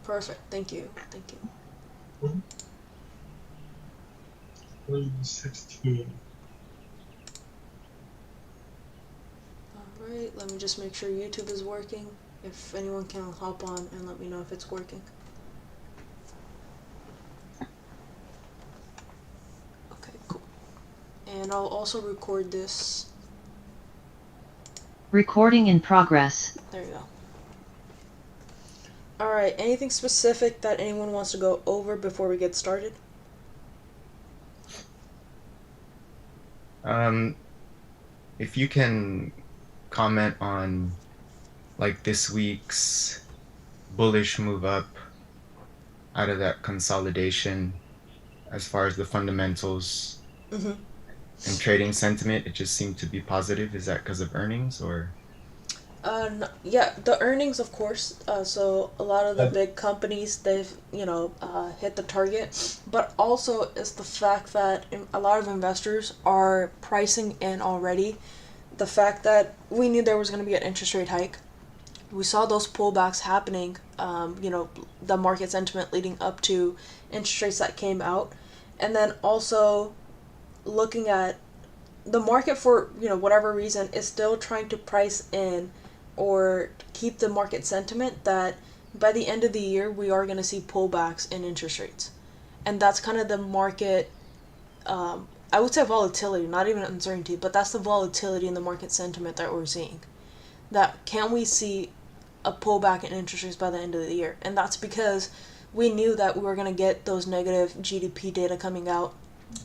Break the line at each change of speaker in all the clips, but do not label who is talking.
Perfect. Thank you. Thank you.
Mhm. 2016.
All right. Let me just make sure YouTube is working. If anyone can hop on and let me know if it's working. Okay, cool. And I'll also record this.
Recording in progress.
There you go. Alright, anything specific that anyone wants to go over before we get started?
Um, if you can comment on like this week's bullish move up out of that consolidation as far as the fundamentals
Mm-hmm.
and trading sentiment, it just seemed to be positive. Is that because of earnings or?
Yeah, the earnings, of course. So a lot of the
Uh,
big companies, they've hit the target, but also it's the fact that a lot of investors are pricing in already the fact that we knew there was going to be an interest rate hike. We saw those pullbacks happening. The market sentiment leading up to interest rates that came out, and then also looking at the market for whatever reason is still trying to price in or keep the market sentiment that by the end of the year we are going to see pullbacks in interest rates, and that's kind of the market. I would say volatility, not even uncertainty, but that's the volatility in the market sentiment that we're seeing. That can we see a pullback in interest rates by the end of the year? And that's because we knew that we were going to get those negative GDP data coming out.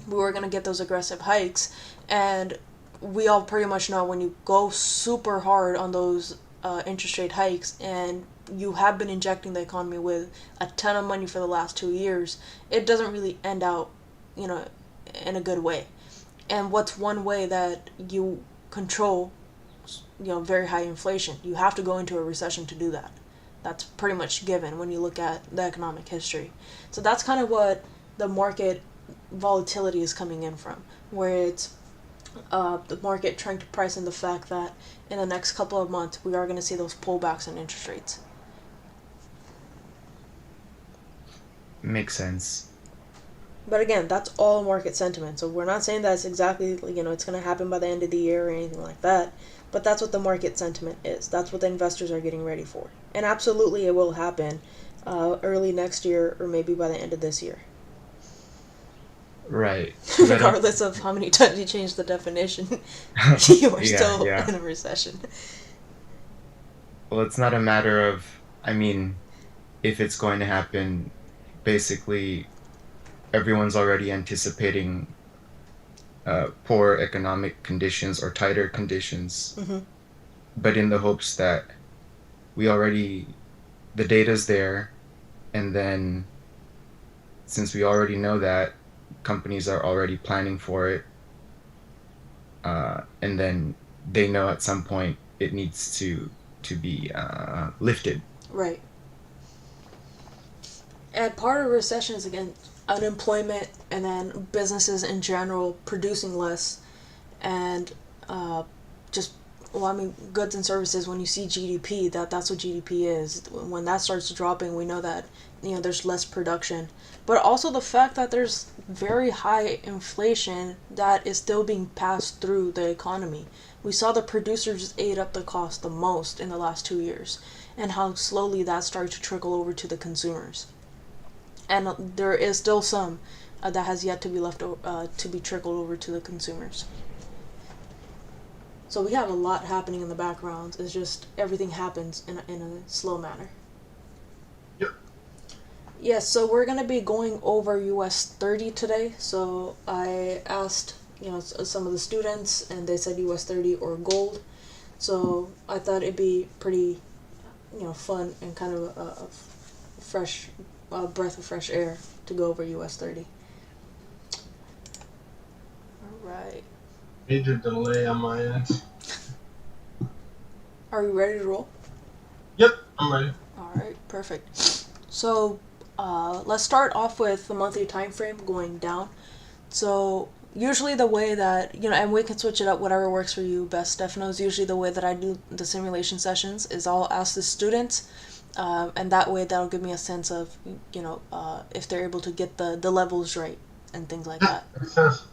We were going to get those aggressive hikes, and we all pretty much know when you go super hard on those interest rate hikes and you have been injecting the economy with a ton of money for the last 2 years, it doesn't really end out, you know, in a good way. And what's one way that you control, very high inflation? You have to go into a recession to do that. That's pretty much given when you look at the economic history. So that's kind of what the market volatility is coming in from, where it's the market trying to price in the fact that in the next couple of months we are going to see those pullbacks in interest rates.
Makes sense.
But again, that's all market sentiment. So we're not saying that it's exactly, it's going to happen by the end of the year or anything like that. But that's what the market sentiment is. That's what the investors are getting ready for. And absolutely it will happen early next year or maybe by the end of this year.
Right. Because I don't.
Regardless of how many times you change the definition, you are
Yeah,
still
yeah.
in a recession.
Well, it's not a matter of, I mean, if it's going to happen, basically everyone's already anticipating poor economic conditions or tighter conditions,
Mm-hmm.
but in the hopes that we already, the data's there, and then since we already know that, companies are already planning for it, and then they know at some point it needs to be lifted.
Right. And part of a recession is, again, unemployment and then businesses in general producing less and uh, just, well, I mean, goods and services. When you see GDP, that's what GDP is. When that starts dropping, we know that there's less production, but also the fact that there's very high inflation that is still being passed through the economy. We saw the producers ate up the cost the most in the last 2 years, and how slowly that started to trickle over to the consumers. And there is still some that has yet to be to be trickled over to the consumers. So we have a lot happening in the background. It's just everything happens in a slow manner.
yep.
Yes, so we're gonna be going over US 30 today. So I asked, some of the students, and they said US 30 or gold. So I thought it'd be pretty, fun and kind of a fresh breath of fresh air to go over US 30. All right.
Major delay on my end.
Are you ready to roll?
Yep, I'm ready.
All right, perfect. So let's start off with the monthly time frame going down. So usually the way that and we can switch it up whatever works for you best, Stefano. Usually the way that I do the simulation sessions is I'll ask the students and that way that'll give me a sense of, if they're able to get the levels right and things like that.
Makes sense.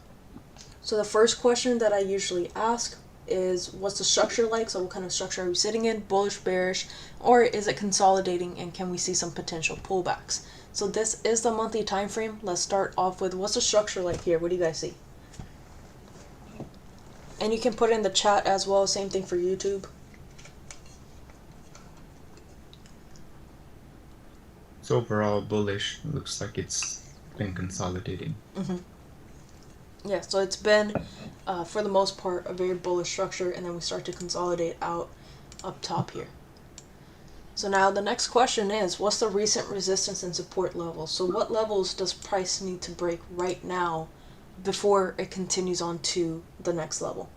So the first question that I usually ask is, what's the structure like? So what kind of structure are we sitting in? Bullish, bearish, or is it consolidating, and can we see some potential pullbacks? So this is the monthly time frame. Let's start off with, what's the structure like here? What do you guys see? And you can put it in the chat as well. Same thing for YouTube.
So overall bullish. Looks like it's been consolidating.
Yeah, so it's been, for the most part, a very bullish structure, and then we start to consolidate out up top here. So now the next question is, what's the recent resistance and support levels? So what levels does price need to break right now before it continues on to the next level?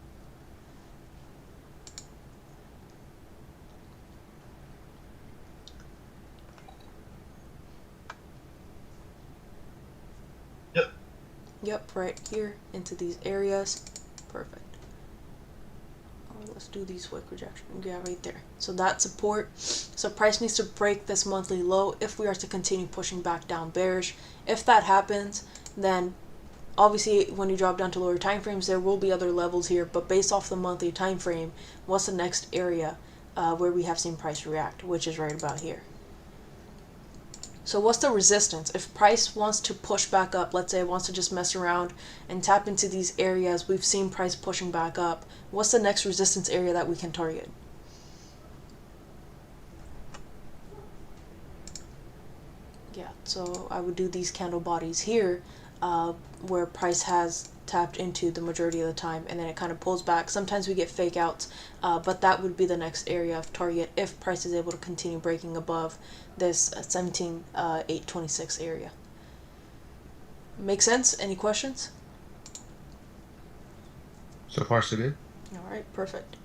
Yep, right here into these areas. Perfect. Let's do these wick rejection. Yeah, right there. So that support. So price needs to break this monthly low if we are to continue pushing back down bearish. If that happens, then obviously when you drop down to lower time frames, there will be other levels here. But based off the monthly time frame, what's the next area where we have seen price react, which is right about here. So what's the resistance? If price wants to push back up, let's say it wants to just mess around and tap into these areas, we've seen price pushing back up. What's the next resistance area that we can target? Yeah, so I would do these candle bodies here, where price has tapped into the majority of the time, and then it kind of pulls back. Sometimes we get fake outs, but that would be the next area of target if price is able to continue breaking above this 17,826 area. Make sense? Any questions?
So far so good.
All right, perfect.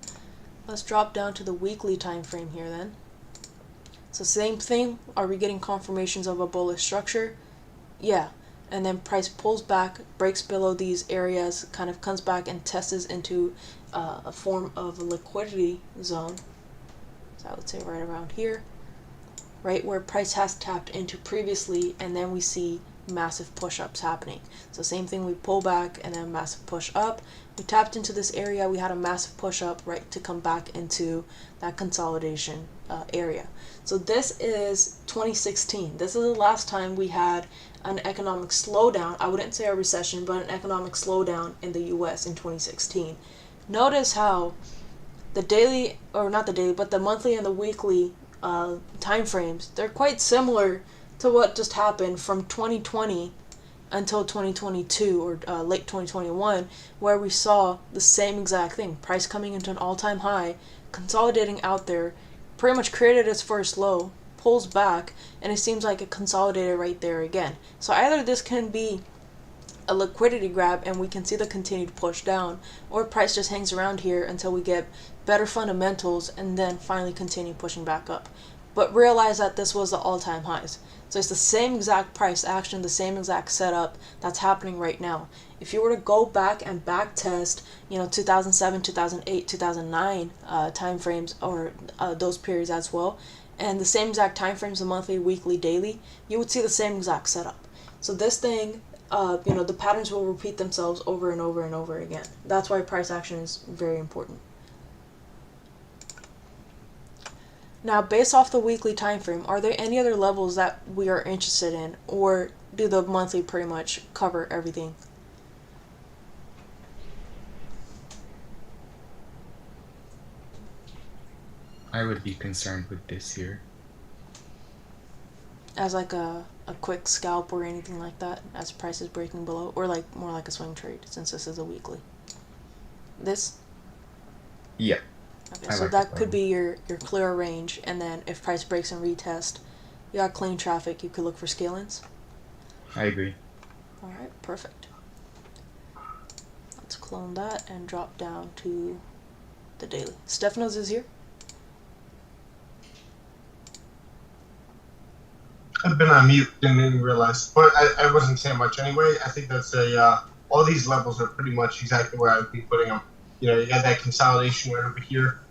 Let's drop down to the weekly time frame here then. So same thing, are we getting confirmations of a bullish structure? Yeah. And then price pulls back, breaks below these areas, kind of comes back and tests into a form of a liquidity zone. So I would say right around here, right where price has tapped into previously, and then we see massive push-ups happening. So same thing, we pull back and then massive push up. We tapped into this area, we had a massive push up, right, to come back into that consolidation area. So this is 2016. This is the last time we had an economic slowdown. I wouldn't say a recession, but an economic slowdown in the US in 2016. Notice how the daily, or not the daily, but the monthly and the weekly time frames, they're quite similar to what just happened from 2020 until 2022 or late 2021, where we saw the same exact thing. Price coming into an all-time high, consolidating out there, pretty much created its first low, pulls back, and it seems like it consolidated right there again. So either this can be a liquidity grab and we can see the continued push down, or price just hangs around here until we get better fundamentals and then finally continue pushing back up. But realize that this was the all-time highs. So it's the same exact price action, the same exact setup that's happening right now. If you were to go back and back test, 2007, 2008, 2009 time frames, or those periods as well, and the same exact time frames, the monthly, weekly, daily, you would see the same exact setup. So this thing, the patterns will repeat themselves over and over and over again. That's why price action is very important. Now, based off the weekly time frame, are there any other levels that we are interested in, or do the monthly pretty much cover everything?
I would be concerned with this here.
As like a quick scalp or anything like that, as price is breaking below, or like more like a swing trade, since this is a weekly. This?
Yeah.
Okay, so that could be your clear range, and then if price breaks and retest, you got clean traffic, you could look for scale-ins.
I agree.
Alright, perfect. Let's clone that and drop down to the daily. Stefanos is here.
I've been on mute, didn't even realize. But I wasn't saying much anyway. I think that's all these levels are pretty much exactly where I would be putting them. You got that consolidation right over here.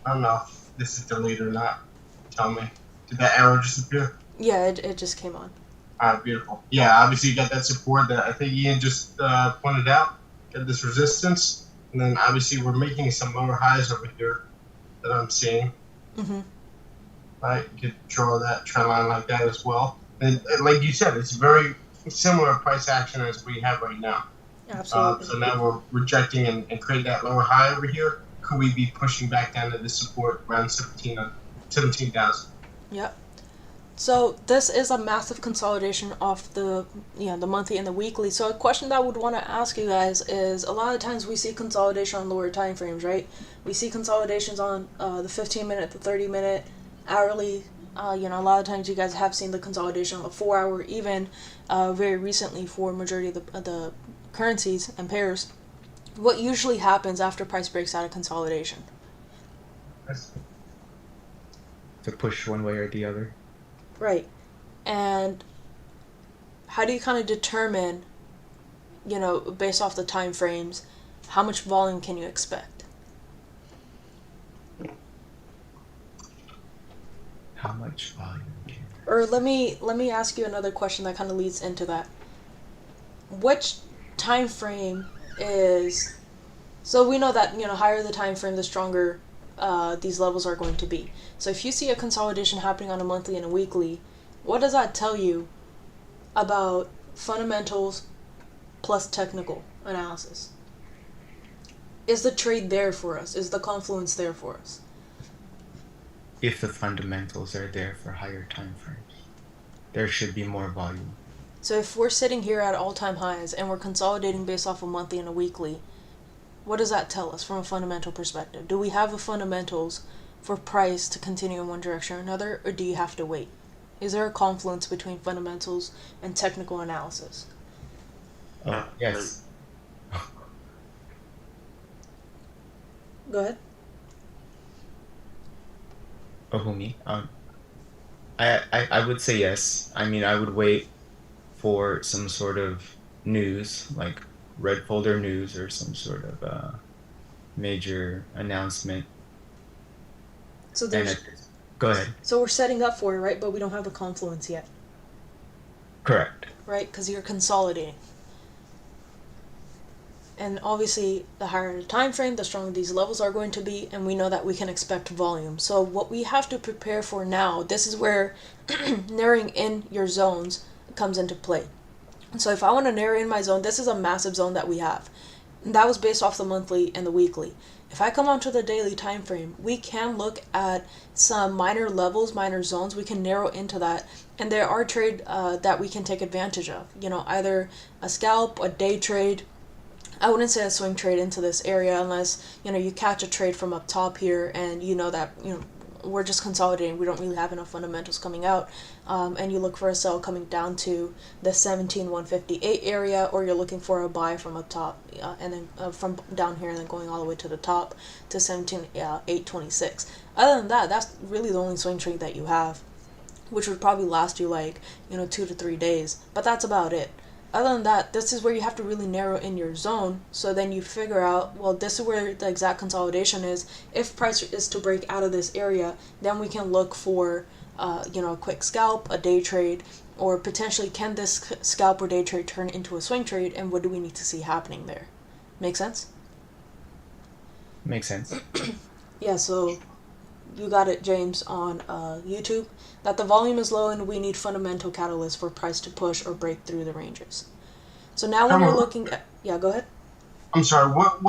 I don't know if this is delayed or not. Tell me. Did that arrow disappear?
Yeah, it just came on.
Beautiful. Yeah, obviously you got that support that I think Ian just pointed out. Got this resistance, and then obviously we're making some lower highs over here that I'm seeing.
Mm-hmm.
Right, you could draw that trend line like that as well. And like you said, it's very similar price action as we have right now.
Absolutely.
So now we're rejecting and creating that lower high over here. Could we be pushing back down to this support around 17,000?
Yep. So this is a massive consolidation of the the monthly and the weekly. So a question that I would want to ask you guys is, a lot of times we see consolidation on lower time frames, right? We see consolidations on the 15-minute, the 30-minute, hourly. A lot of times you guys have seen the consolidation on a 4-hour, even very recently for majority of the currencies and pairs. What usually happens after price breaks out of consolidation?
To push one way or the other.
Right. And how do you kind of determine, based off the time frames, how much volume can you expect?
How much volume?
Or let me ask you another question that kind of leads into that. Which time frame is, so we know that higher the time frame, the stronger these levels are going to be. So if you see a consolidation happening on a monthly and a weekly, what does that tell you about fundamentals plus technical analysis? Is the trade there for us? Is the confluence there for us?
If the fundamentals are there for higher time frames, there should be more volume.
So if we're sitting here at all-time highs and we're consolidating based off a monthly and a weekly, what does that tell us from a fundamental perspective? Do we have the fundamentals for price to continue in one direction or another, or do you have to wait? Is there a confluence between fundamentals and technical analysis?
Yes.
Go ahead.
Oh, who, me? I would say yes. I mean, I would wait for some sort of news, like red folder news or some sort of major announcement.
So there's.
Go ahead.
So we're setting up for it, right? But we don't have the confluence yet.
Correct.
Right? Because you're consolidating. And obviously, the higher the time frame, the stronger these levels are going to be, and we know that we can expect volume. So what we have to prepare for now, this is where narrowing in your zones comes into play. And so if I want to narrow in my zone, this is a massive zone that we have. And that was based off the monthly and the weekly. If I come onto the daily time frame, we can look at some minor levels, minor zones. We can narrow into that, and there are trade that we can take advantage of. Either a scalp, a day trade. I wouldn't say a swing trade into this area unless you catch a trade from up top here, and that we're just consolidating. We don't really have enough fundamentals coming out, and you look for a sell coming down to the 17,158 area, or you're looking for a buy from up top, and then from down here and then going all the way to the top to 17,826. Other than that, that's really the only swing trade that you have, which would probably last you 2 to 3 days, but that's about it. Other than that, this is where you have to really narrow in your zone, so then you figure out, well, this is where the exact consolidation is. If price is to break out of this area, then we can look for a quick scalp, a day trade, or potentially can this scalp or day trade turn into a swing trade, and what do we need to see happening there? Make sense?
Makes sense.
Yeah, so you got it, James, on YouTube, that the volume is low and we need fundamental catalysts for price to push or break through the ranges. So now when you're looking at... Yeah, go ahead.
I'm sorry, what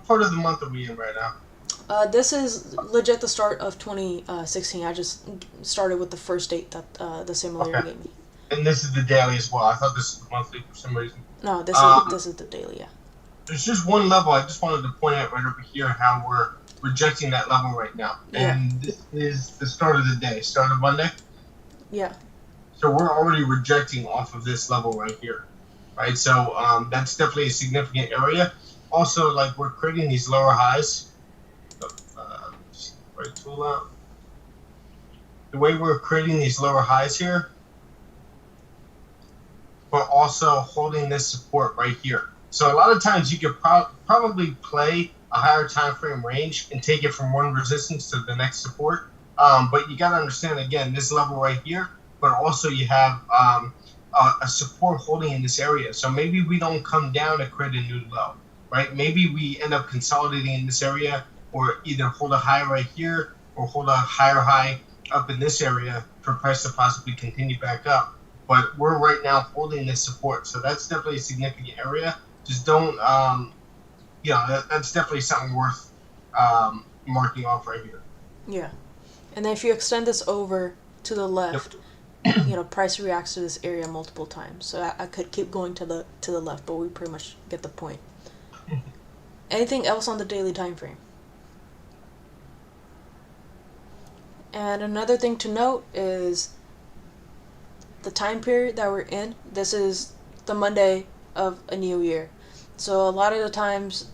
part of the month are we in right now?
This is legit the start of 2016. I just started with the first date that the simulator gave me.
And this is the daily as well. I thought this was the monthly for some reason.
No, this is the daily, yeah.
There's just one level I just wanted to point out right over here, how we're rejecting that level right now.
Yeah.
And this is the start of the day, start of Monday.
Yeah.
So we're already rejecting off of this level right here, right? So that's definitely a significant area. Also, we're creating these lower highs. Right tool out. The way we're creating these lower highs here, but also holding this support right here. So a lot of times you could probably play a higher time frame range and take it from one resistance to the next support. But you got to understand again this level right here, but also you have a support holding in this area. So maybe we don't come down to create a new low, right? Maybe we end up consolidating in this area, or either hold a high right here or hold a higher high up in this area for price to possibly continue back up. But we're right now holding this support, so that's definitely a significant area. Just don't, that's definitely something worth marking off right here.
Yeah. And then if you extend this over to the left, price reacts to this area multiple times. So I could keep going to the left, but we pretty much get the point. Anything else on the daily time frame? And another thing to note is the time period that we're in. This is the Monday of a new year. So a lot of the times,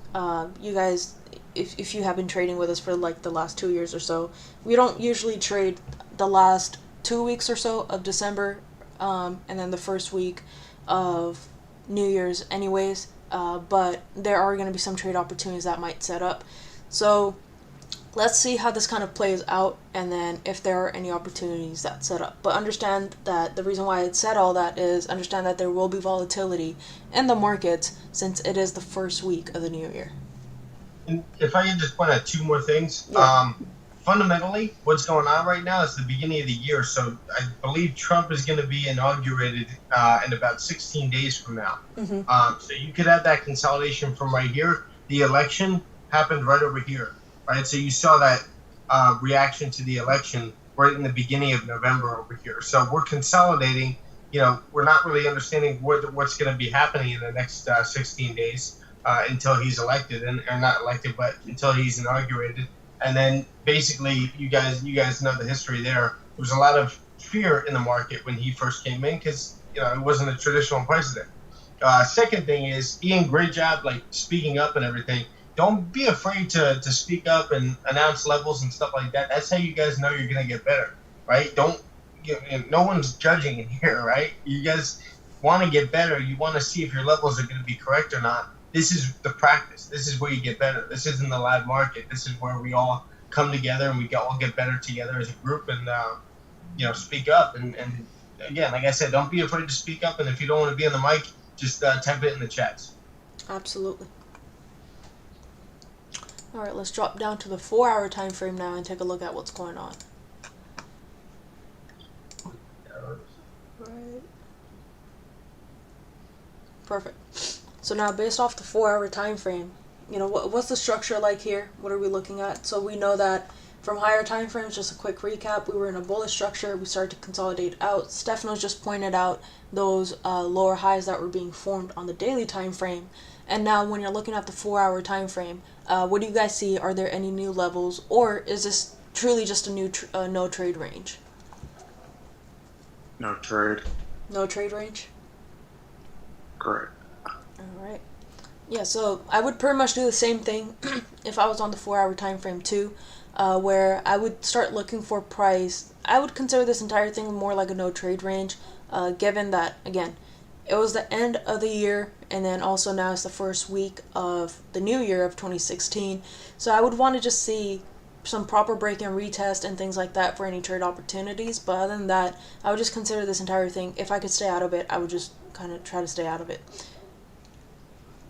you guys, if you have been trading with us for like the last 2 years or so, we don't usually trade the last 2 weeks or so of December, and then the first week of New Year's anyways, but there are going to be some trade opportunities that might set up. So let's see how this kind of plays out, and then if there are any opportunities that set up. But understand that the reason why I said all that is understand that there will be volatility in the markets since it is the first week of the new year.
And if I can just point out two more things.
Yeah.
Fundamentally, what's going on right now is the beginning of the year. So I believe Trump is going to be inaugurated in about 16 days from now.
Mm-hmm.
So you could have that consolidation from right here. The election happened right over here, right? So you saw that reaction to the election right in the beginning of November over here. So we're consolidating. We're not really understanding what's going to be happening in the next 16 days until he's elected, or not elected, but until he's inaugurated. And then basically, you guys know the history there. There was a lot of fear in the market when he first came in because it wasn't a traditional president. Second thing is, Ian, great job like speaking up and everything. Don't be afraid to speak up and announce levels and stuff like that. That's how you guys know you're gonna get better, right? No one's judging in here, right? You guys want to get better. You want to see if your levels are going to be correct or not. This is the practice. This is where you get better. This isn't the live market. This is where we all come together and we all get better together as a group and speak up. And again, like I said, don't be afraid to speak up. And if you don't want to be on the mic, just type it in the chats.
Absolutely. All right, let's drop down to the 4-hour time frame now and take a look at what's going on. Right. Perfect. So now, based off the 4-hour time frame, what's the structure like here? What are we looking at? So we know that from higher time frames, just a quick recap, we were in a bullish structure. We started to consolidate out. Stefanos just pointed out those lower highs that were being formed on the daily time frame. And now, when you're looking at the 4-hour time frame, what do you guys see? Are there any new levels, or is this truly just a new no trade range?
No trade.
No trade range.
Correct.
Alright. Yeah, so I would pretty much do the same thing if I was on the 4-hour time frame too, where I would start looking for price. I would consider this entire thing more like a no trade range, given that, again, it was the end of the year, and then also now it's the first week of the new year of 2016. So I would want to just see some proper break and retest and things like that for any trade opportunities. But other than that, I would just consider this entire thing, if I could stay out of it, I would just kind of try to stay out of it.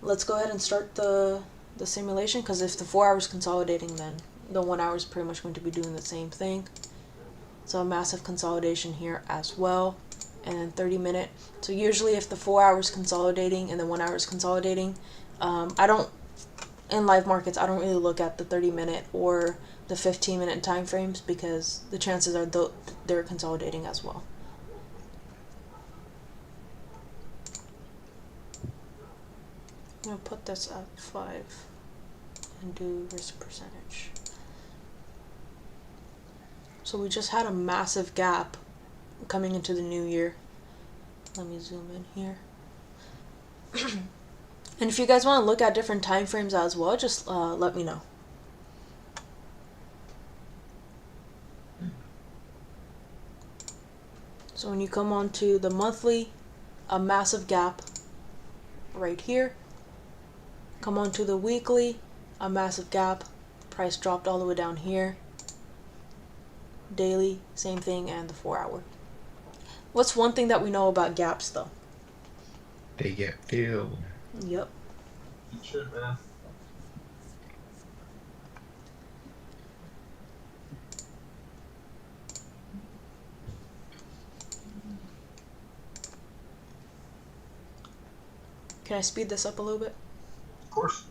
Let's go ahead and start the simulation, because if the 4 hours consolidating, then the 1 hour is pretty much going to be doing the same thing. So a massive consolidation here as well, and then 30-minute. So usually if the 4 hours consolidating and the 1 hour is consolidating, in live markets, I don't really look at the 30-minute or the 15-minute time frames, because the chances are they're consolidating as well. I'm going to put this at 5 and do risk percentage. So we just had a massive gap coming into the new year. Let me zoom in here. And if you guys want to look at different time frames as well, just let me know. So when you come on to the monthly, a massive gap right here. Come on to the weekly, a massive gap. Price dropped all the way down here. daily, same thing, and the 4 hour. What's one thing that we know about gaps though?
They get filled.
Yep.
Good shit, man.
Can I speed this up a little bit?
Of course.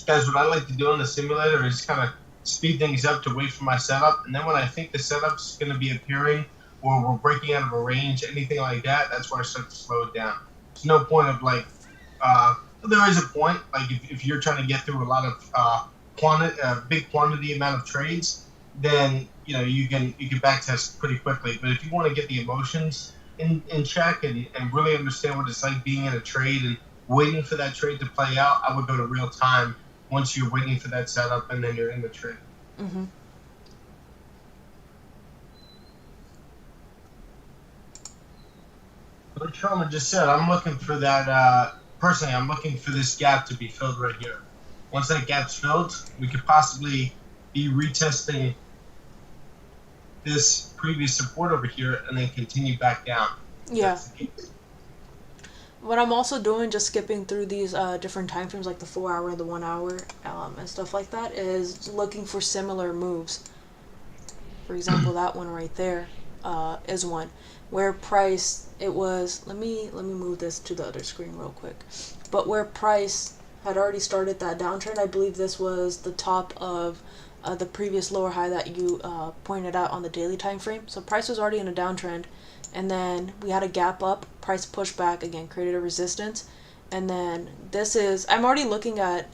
Guys, what I like to do in the simulator is kind of speed things up to wait for my setup, and then when I think the setup's going to be appearing or we're breaking out of a range, anything like that, that's where I start to slow it down. There's no point of like, there is a point, like if you're trying to get through a lot of big quantity amount of trades, then you can backtest pretty quickly. But if you want to get the emotions in check and really understand what it's like being in a trade and waiting for that trade to play out, I would go to real time once you're waiting for that setup and then you're in the trade.
Mm-hmm.
Like Sharma just said, I'm looking for that, personally, I'm looking for this gap to be filled right here. Once that gap's filled, we could possibly be retesting this previous support over here and then continue back down.
Yeah. What I'm also doing, just skipping through these different time frames, like the 4 hour, the 1 hour, and stuff like that, is looking for similar moves. For example, that one right there is one where price, it was, let me move this to the other screen real quick, but where price had already started that downtrend. I believe this was the top of the previous lower high that you pointed out on the daily time frame. So price was already in a downtrend, and then we had a gap up, price pushed back again, created a resistance, and then this is, I'm already looking at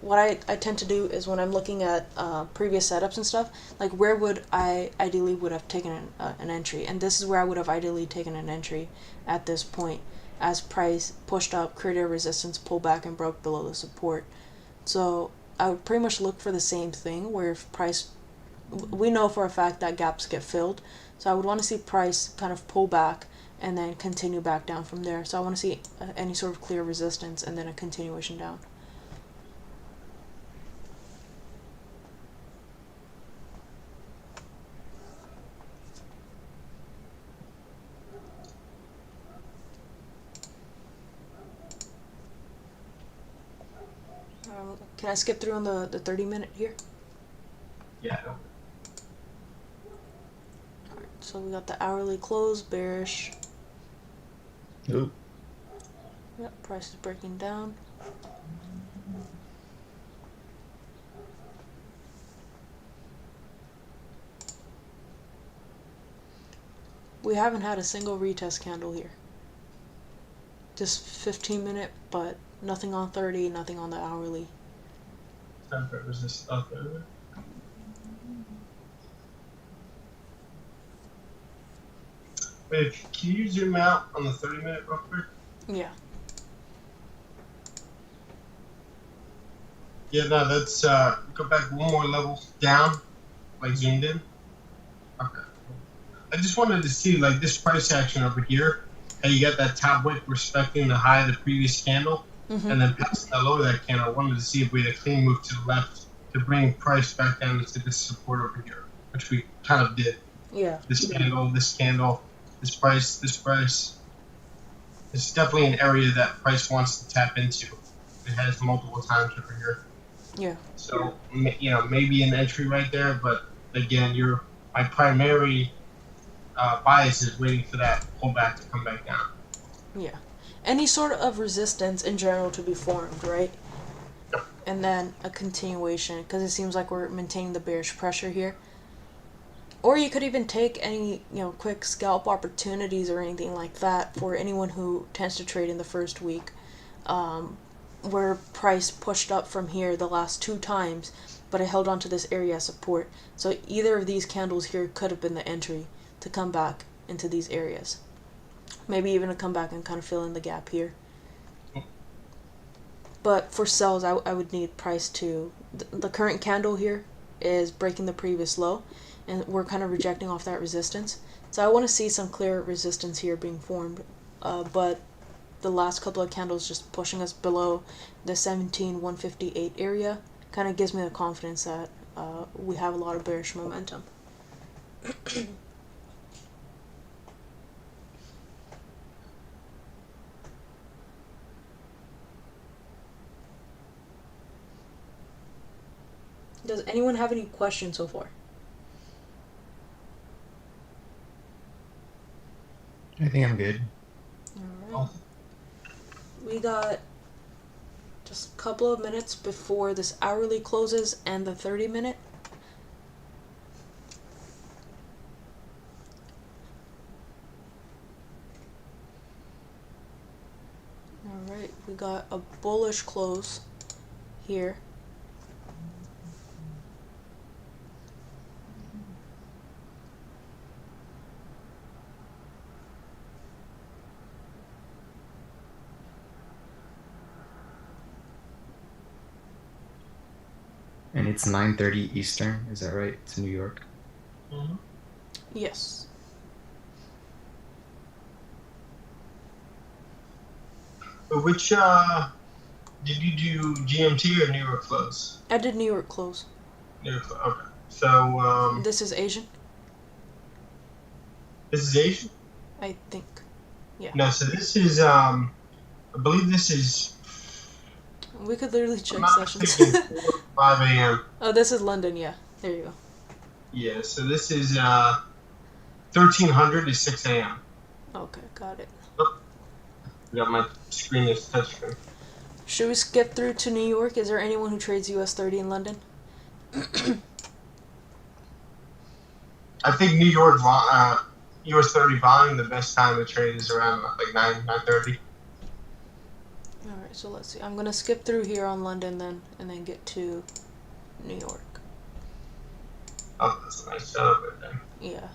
what I tend to do is when I'm looking at previous setups and stuff, like where would I ideally would have taken an entry, and this is where I would have ideally taken an entry at this point, as price pushed up, created a resistance, pulled back, and broke below the support. So I would pretty much look for the same thing, where if price, we know for a fact that gaps get filled, so I would want to see price kind of pull back and then continue back down from there. So I want to see any sort of clear resistance and then a continuation down. Can I skip through on the 30-minute here?
Yeah.
Alright, so we got the hourly close, bearish.
Oop.
Yep, price is breaking down. We haven't had a single retest candle here. Just 15-minute, but nothing on 30, nothing on the hourly.
Time for resistance up there. Wait, can you zoom out on the 30-minute real quick?
Yeah.
Yeah, no, that's, go back one more level down, like zoomed in. Okay. I just wanted to see, like, this price action over here, how you got that top wick respecting the high of the previous candle, and then passing the low of that candle. I wanted to see if we had a clean move to the left to bring price back down into this support over here, which we kind of did.
Yeah.
This candle, this price. It's definitely an area that price wants to tap into. It has multiple times over here.
Yeah.
So, maybe an entry right there, but again, my primary bias is waiting for that pullback to come back down.
Yeah. Any sort of resistance in general to be formed, right?
Yep.
And then a continuation, because it seems like we're maintaining the bearish pressure here. Or you could even take any, quick scalp opportunities or anything like that for anyone who tends to trade in the first week, where price pushed up from here the last 2 times, but it held on to this area as support. So either of these candles here could have been the entry to come back into these areas. Maybe even to come back and kind of fill in the gap here. But for sells, I would need price to, the current candle here is breaking the previous low, and we're kind of rejecting off that resistance. So I want to see some clear resistance here being formed, but the last couple of candles just pushing us below the 17,158 area, kind of gives me the confidence that we have a lot of bearish momentum. Does anyone have any questions so far?
I think I'm good.
Alright. We got just a couple of minutes before this hourly closes and the 30-minute. Alright, we got a bullish close here.
And it's 9:30 Eastern, is that right? It's New York.
Mm-hmm.
Yes.
Which did you do GMT or New York close?
I did New York close.
New York close. Okay. So
This is Asian,
this is Asian?
I think.
No, so this is I believe this is
We could literally check
I'm not
sessions.
mistaken, 4 or 5 a.m.
Oh, this is London, yeah. There you go.
Yeah, so this is 1300 to 6 a.m.
Okay, got it.
I got my screen is touchscreen.
Should we skip through to New York? Is there anyone who trades US 30 in London?
I think New York US 30 volume, the best time to trade is around like 9:30.
Alright, so let's see. I'm gonna skip through here on London then, and then get to New York.
Oh, that's a nice setup right there.
Yeah.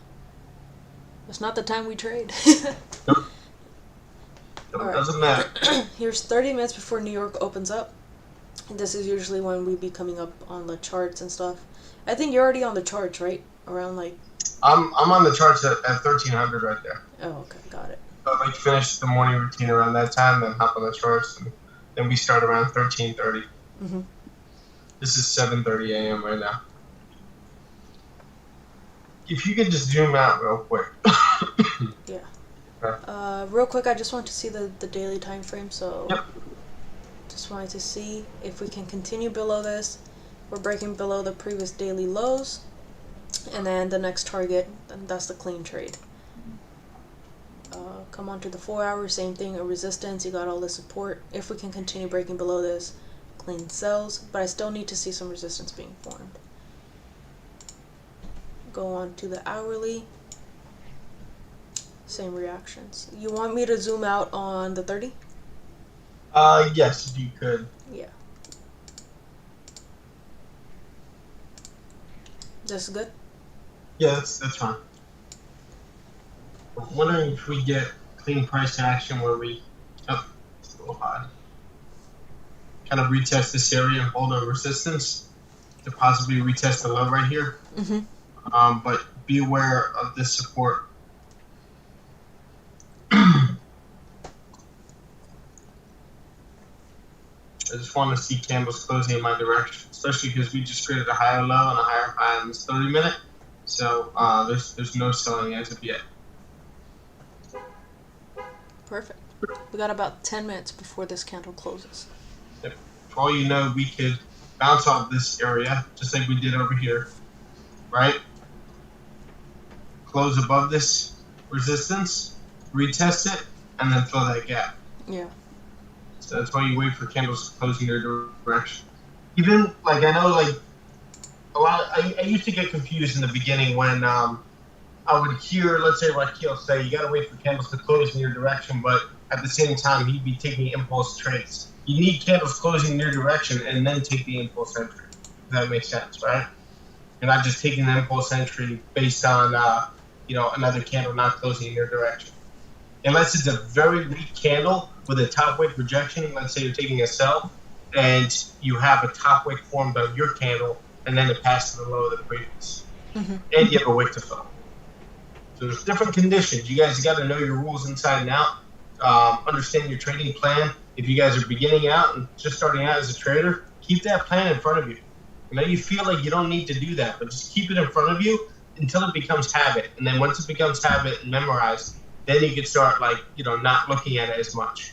It's not the time we trade.
Nope. It
Alright.
doesn't matter.
Here's 30 minutes before New York opens up. This is usually when we be coming up on the charts and stuff. I think you're already on the charts, right? Around like...
I'm on the charts at 1300 right there.
Oh, okay, got it.
So I like finish the morning routine around that time, then hop on the charts, and then we start around 13:30.
Mm-hmm.
This is 7:30 a.m. right now. If you could just zoom out real quick.
Yeah.
Okay.
Real quick, I just want to see the daily time frame, so...
Yep.
Just wanted to see if we can continue below this. We're breaking below the previous daily lows. And then the next target, and that's the clean trade. Come on to the 4 hour, same thing, a resistance, you got all the support. If we can continue breaking below this, clean sells, but I still need to see some resistance being formed. Go on to the hourly, same reactions. You want me to zoom out on the 30?
Yes, if you could.
Yeah. This is good?
Yeah, that's fine. I'm wondering if we get clean price action where we, it's a little high. Kind of retest this area and hold a resistance to possibly retest the low right here.
Mm-hmm.
But be aware of this support. I just want to see candles closing in my direction, especially because we just created a higher low and a higher high in this 30-minute. So there's no selling as of yet.
Perfect. We got about 10 minutes before this candle closes.
Yep. For all you know, we could bounce off this area, just like we did over here, right? Close above this resistance, retest it, and then fill that gap.
Yeah.
So that's why you wait for candles to close in your direction. Even, like, I know, like, I used to get confused in the beginning when I would hear, let's say, Raquel say, you got to wait for candles to close in your direction, but at the same time, he'd be taking impulse trades. You need candles closing in your direction and then take the impulse entry. If that makes sense, right? You're not just taking the impulse entry based on, another candle not closing in your direction. Unless it's a very weak candle with a top wick rejection, let's say you're taking a sell, and you have a top wick formed on your candle, and then it passes to the low of the previous.
Mm-hmm.
And you have a wick to fill. So there's different conditions. You guys got to know your rules inside and out. Understand your trading plan. If you guys are beginning out and just starting out as a trader, keep that plan in front of you. You feel like you don't need to do that, but just keep it in front of you until it becomes habit. And then once it becomes habit and memorized, then you can start not looking at it as much.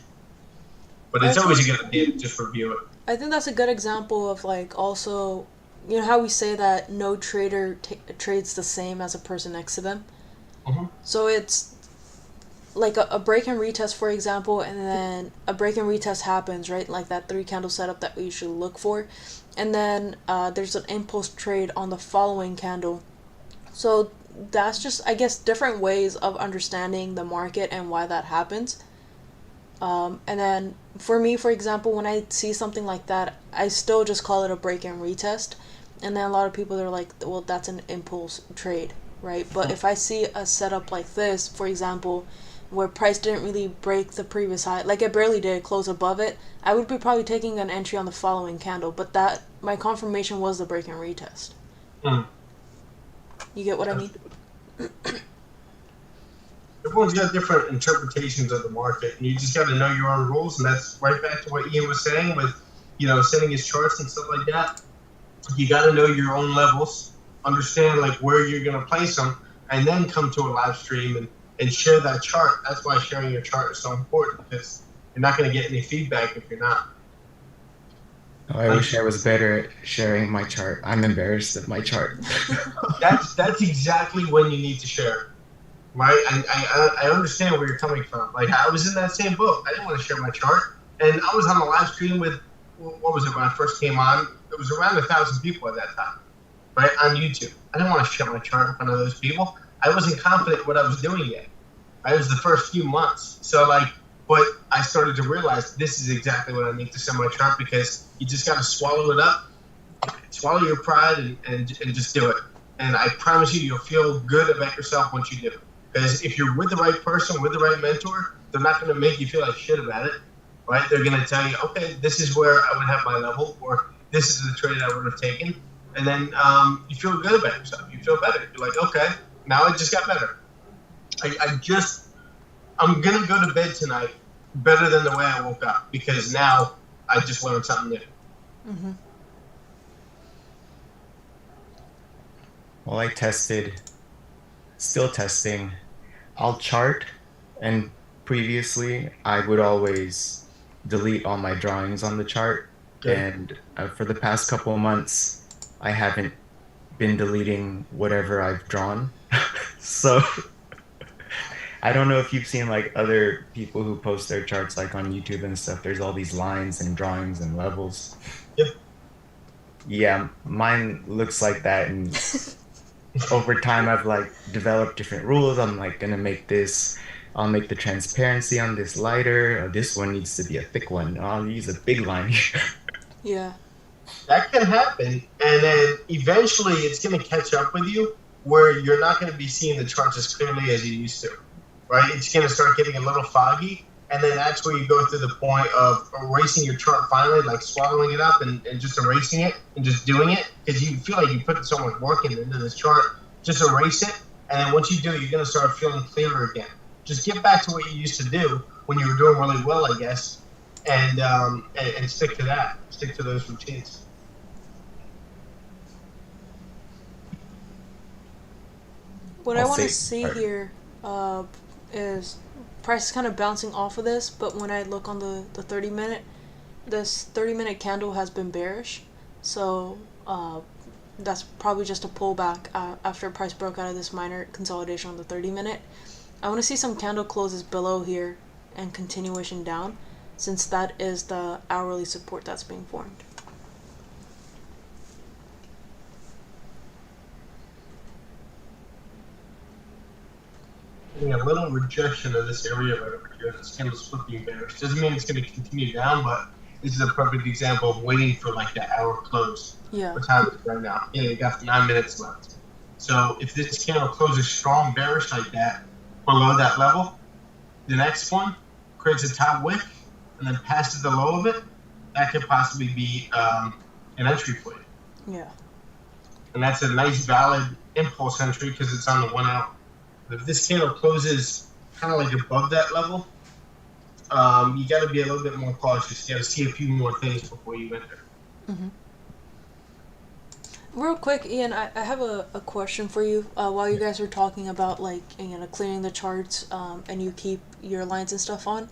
But
I
it's always a
think
good idea to just review it.
I think that's a good example of like also, how we say that no trader trades the same as a person next to them.
Mm-hmm.
So it's like a break and retest, for example, and then a break and retest happens, right? Like that 3 candle setup that we usually look for. And then there's an impulse trade on the following candle. So that's just, I guess, different ways of understanding the market and why that happens. And then for me, for example, when I see something like that, I still just call it a break and retest. And then a lot of people are like, well, that's an impulse trade, right? But if I see a setup like this, for example, where price didn't really break the previous high, like it barely did close above it, I would be probably taking an entry on the following candle. But that my confirmation was the break and retest.
Mm.
You get what I mean?
Everyone's got different interpretations of the market, and you just got to know your own rules. And that's right back to what Ian was saying with, setting his charts and stuff like that. You got to know your own levels, understand like where you're going to place them, and then come to a live stream and share that chart. That's why sharing your chart is so important, because you're not going to get any feedback if you're not.
Oh, I wish I was better at sharing my chart. I'm embarrassed of my chart.
That's exactly when you need to share. Right, I understand where you're coming from. Like I was in that same boat. I didn't want to share my chart, and I was on the live stream with what was it when I first came on? It was around 1,000 people at that time, right, on YouTube. I didn't want to share my chart in front of those people. I wasn't confident what I was doing yet. It was the first few months, so but I started to realize this is exactly what I need to share my chart, because you just got to swallow it up, swallow your pride, and just do it. And I promise you, you'll feel good about yourself once you do. Because if you're with the right person, with the right mentor, they're not going to make you feel like shit about it, right? They're going to tell you, okay, this is where I would have my level, or this is the trade I would have taken. And then you feel good about yourself. You feel better. You're like, okay, now it just got better. I'm going to go to bed tonight better than the way I woke up, because now I just learned something new.
Mm-hmm.
Well, I tested, still testing. I'll chart, and previously I would always delete all my drawings on the chart.
Okay.
And for the past couple of months, I haven't been deleting whatever I've drawn. So I don't know if you've seen like other people who post their charts like on YouTube and stuff. There's all these lines and drawings and levels.
Yep.
Yeah, mine looks like that, and over time I've like developed different rules. I'm like gonna make this, I'll make the transparency on this lighter, or this one needs to be a thick one. I'll use a big line here.
Yeah.
That can happen, and then eventually it's going to catch up with you, where you're not going to be seeing the charts as clearly as you used to, right? It's going to start getting a little foggy, and then that's where you go through the point of erasing your chart finally, like swallowing it up and just erasing it and just doing it, because you feel like you put so much work into this chart. Just erase it, and then once you do, you're going to start feeling clearer again. Just get back to what you used to do when you were doing really well, I guess, and stick to that. Stick to those routines.
What
I'll
I want to
say-
see here is price is kind of bouncing off of this, but when I look on the 30-minute, this 30-minute candle has been bearish. So that's probably just a pullback after price broke out of this minor consolidation on the 30-minute. I want to see some candle closes below here and continuation down, since that is the hourly support that's being formed.
Getting a little rejection of this area right over here. This candle's flipping bearish. Doesn't mean it's going to continue down, but this is a perfect example of waiting for like the hour close.
Yeah.
What time is it right now? Yeah, you got 9 minutes left. So if this candle closes strong bearish like that, below that level, the next one creates a top wick and then passes the low of it, that could possibly be an entry for you.
Yeah.
And that's a nice valid impulse entry because it's on the 1 hour. But if this candle closes kind of like above that level, you got to be a little bit more cautious. You got to see a few more things before you enter.
Mm-hmm. Real quick, Ian, I have a question for you. While you guys are talking about like clearing the charts, and you keep your lines and stuff on,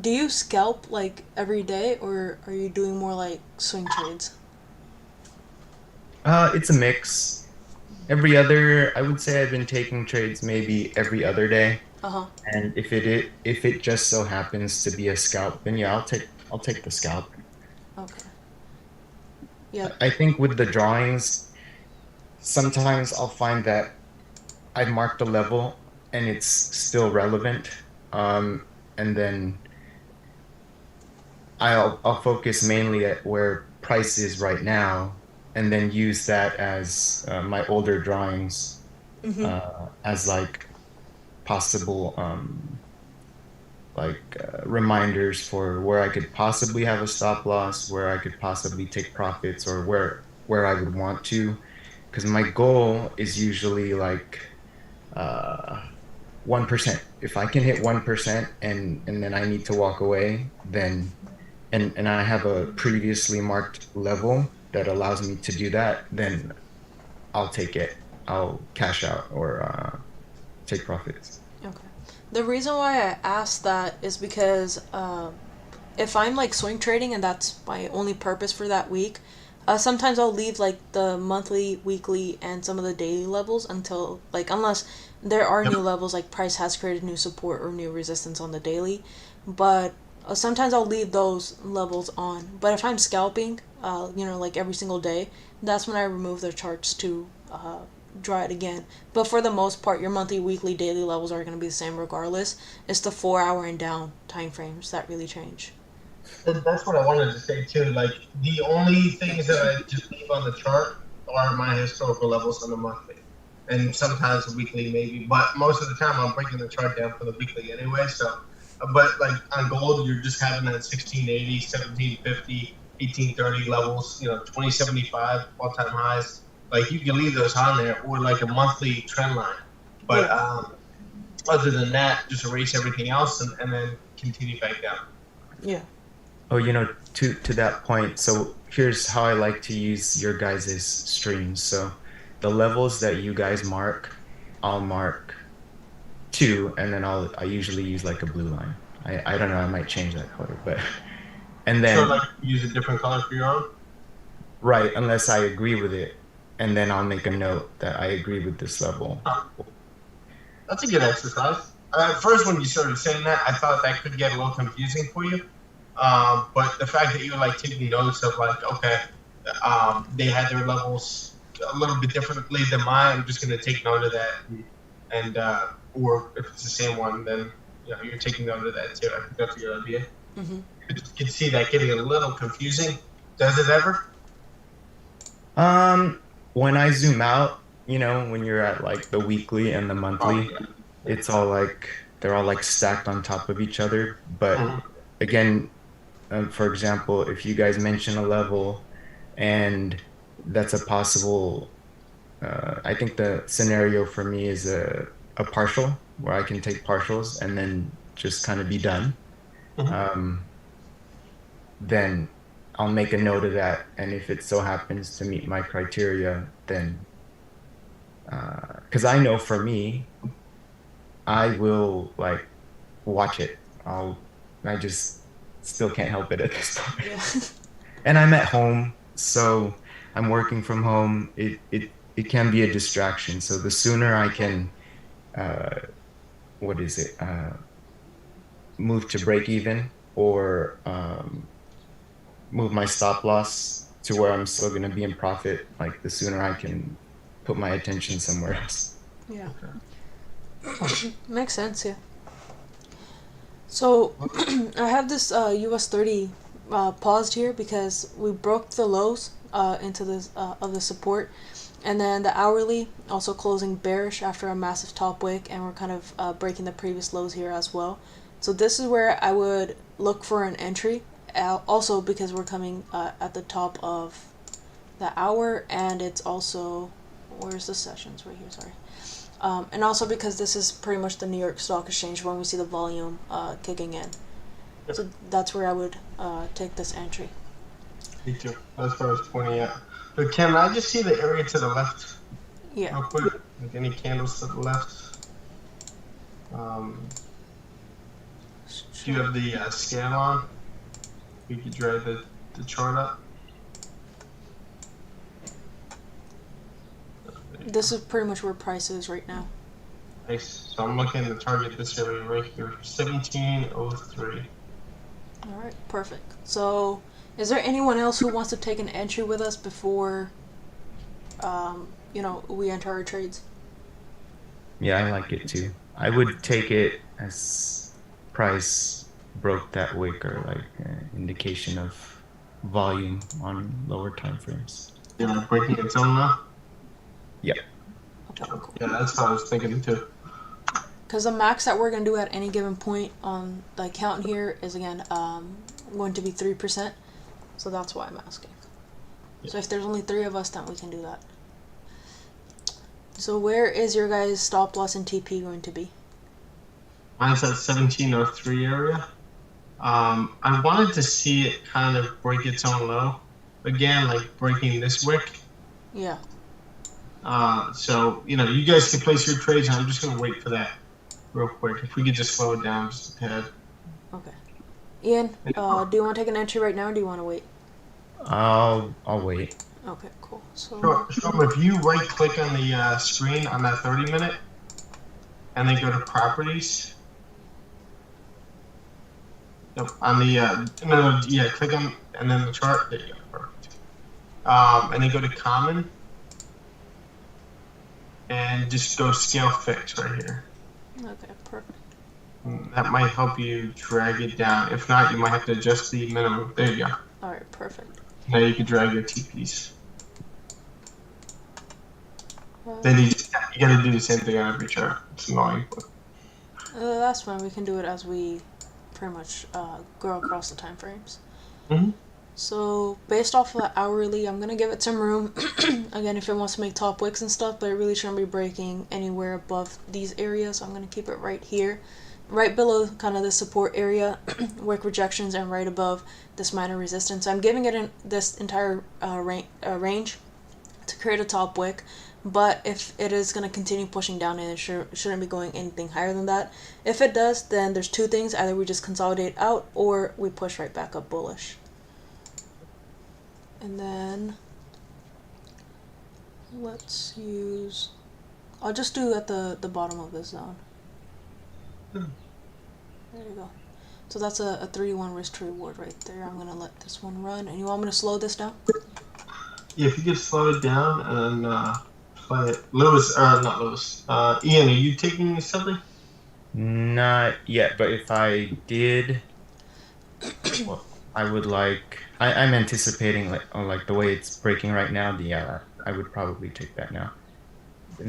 do you scalp like every day, or are you doing more like swing trades?
It's a mix. I would say I've been taking trades maybe every other day.
Uh huh.
And if it just so happens to be a scalp, then yeah, I'll take the scalp.
Okay. Yeah.
I think with the drawings, sometimes I'll find that I've marked a level and it's still relevant. And then I'll focus mainly at where price is right now, and then use that as my older drawings
Mhm.
as like possible reminders for where I could possibly have a stop loss, where I could possibly take profits, or where I would want to. Because my goal is usually like uh, 1%. If I can hit 1% and then I need to walk away, then and I have a previously marked level that allows me to do that, then I'll take it. I'll cash out or take profits.
Okay. The reason why I asked that is because if I'm like swing trading and that's my only purpose for that week, sometimes I'll leave like the monthly, weekly, and some of the daily levels until like unless there are
Yep.
new levels like price has created new support or new resistance on the daily, but sometimes I'll leave those levels on. But if I'm scalping, like every single day, that's when I remove the charts to draw it again. But for the most part, your monthly, weekly, daily levels are going to be the same regardless. It's the 4 hour and down time frames that really change.
And that's what I wanted to say too. Like the only things that I just leave on the chart are my historical levels on the monthly, and sometimes the weekly maybe. But most of the time, I'm breaking the chart down for the weekly anyway. So, but like on gold, you're just having that 1680, 1750, 1830 levels. 2075 all-time highs. Like you can leave those on there, or like a monthly trend line. But
Yeah.
other than that, just erase everything else and then continue back down.
Yeah.
Oh, to that point, so here's how I like to use your guys' streams. So the levels that you guys mark, I'll mark two, and then I usually use like a blue line. I don't know, I might change that color, but and
So
then
like use a different color for your own.
right, unless I agree with it, and then I'll make a note that I agree with this level.
That's a good exercise. At first, when you started saying that, I thought that could get a little confusing for you. But the fact that you're like taking notes of like, okay, they had their levels a little bit differently than mine. I'm just going to take note of that, and or if it's the same one, then you're taking note of that too. I think that's a good idea.
Mm-hmm.
You can see that getting a little confusing. Does it ever?
When I zoom out, when you're at like the weekly and the
Oh
monthly,
yeah.
it's all like they're all like stacked on top of each other. But
Mhm.
again, for example, if you guys mention a level and that's a possible, I think the scenario for me is a partial where I can take partials and then just kind of be done.
Mhm.
Um, then I'll make a note of that. And if it so happens to meet my criteria, then, because I know for me, I will like watch it. I just still can't help it at this point.
Yeah.
And I'm at home, so I'm working from home. It can be a distraction. So the sooner I can, uh, what is it, move to break even or move my stop loss to where I'm still going to be in profit, like the sooner I can put my attention somewhere else.
Yeah.
Okay.
Makes sense. Yeah. So I have this US 30 paused here because we broke the lows into this of the support, and then the hourly also closing bearish after a massive top wick, and we're kind of breaking the previous lows here as well. So this is where I would look for an entry. Also because we're coming at the top of the hour, and it's also where's the sessions right here? Sorry. And also because this is pretty much the New York Stock Exchange when we see the volume kicking in. So that's where I would take this entry.
Me too. That's what I was pointing at. But can I just see the area to the left
Yeah.
real quick? Like any candles to the left? Do you have the scale on? You could drag the chart up.
This is pretty much where price is right now.
Nice. So I'm looking to target this area right here, 1703.
All right, perfect. So, is there anyone else who wants to take an entry with us before, we enter our trades?
Yeah, I like it too. I would take it as price broke that wick or like indication of volume on lower time frames.
Yeah, breaking its own now.
Yep.
Okay, cool.
Yeah, that's what I was thinking too.
Because the max that we're going to do at any given point on the account here is, again, going to be 3%. So that's why I'm asking. So if there's only 3 of us, then we can do that. So where is your guys' stop loss and TP going to be?
Mine's at 1703 area. I wanted to see it kind of break its own low. Again, like breaking this wick.
Yeah.
So, you guys can place your trades, and I'm just going to wait for that real quick. If we could just slow it down just a tad.
Okay. Ian, do you want to take an entry right now, or do you want to wait?
I'll wait.
Okay, cool. So
Sure. If you right-click on the screen on that 30-minute, and then go to Properties. Nope, on the, click on, and then the chart. There you go, perfect. And then go to Common, and just go Scale Fix right here.
okay, perfect.
That might help you drag it down. If not, you might have to adjust the minimum. There you go.
All right, perfect.
Now you can drag your TPs. Then you got to do the same thing on every chart. It's annoying.
That's fine. We can do it as we pretty much go across the time frames.
Mm-hmm.
So based off of the hourly, I'm gonna give it some room. Again, if it wants to make top wicks and stuff, but it really shouldn't be breaking anywhere above these areas. So I'm gonna keep it right here, right below kind of the support area, wick rejections, and right above this minor resistance. I'm giving it this entire range to create a top wick. But if it is going to continue pushing down, and it shouldn't be going anything higher than that. If it does, then there's 2 things. Either we just consolidate out, or we push right back up bullish. And then let's use, I'll just do at the bottom of this zone. There you go. So that's a 3-1 risk to reward right there. I'm going to let this one run. And you want me to slow this down?
Yeah, if you could slow it down and play it. Not Lewis. Ian, are you taking something?
Not yet, but if I did, well, I would like. I'm anticipating like the way it's breaking right now. I would probably take that now,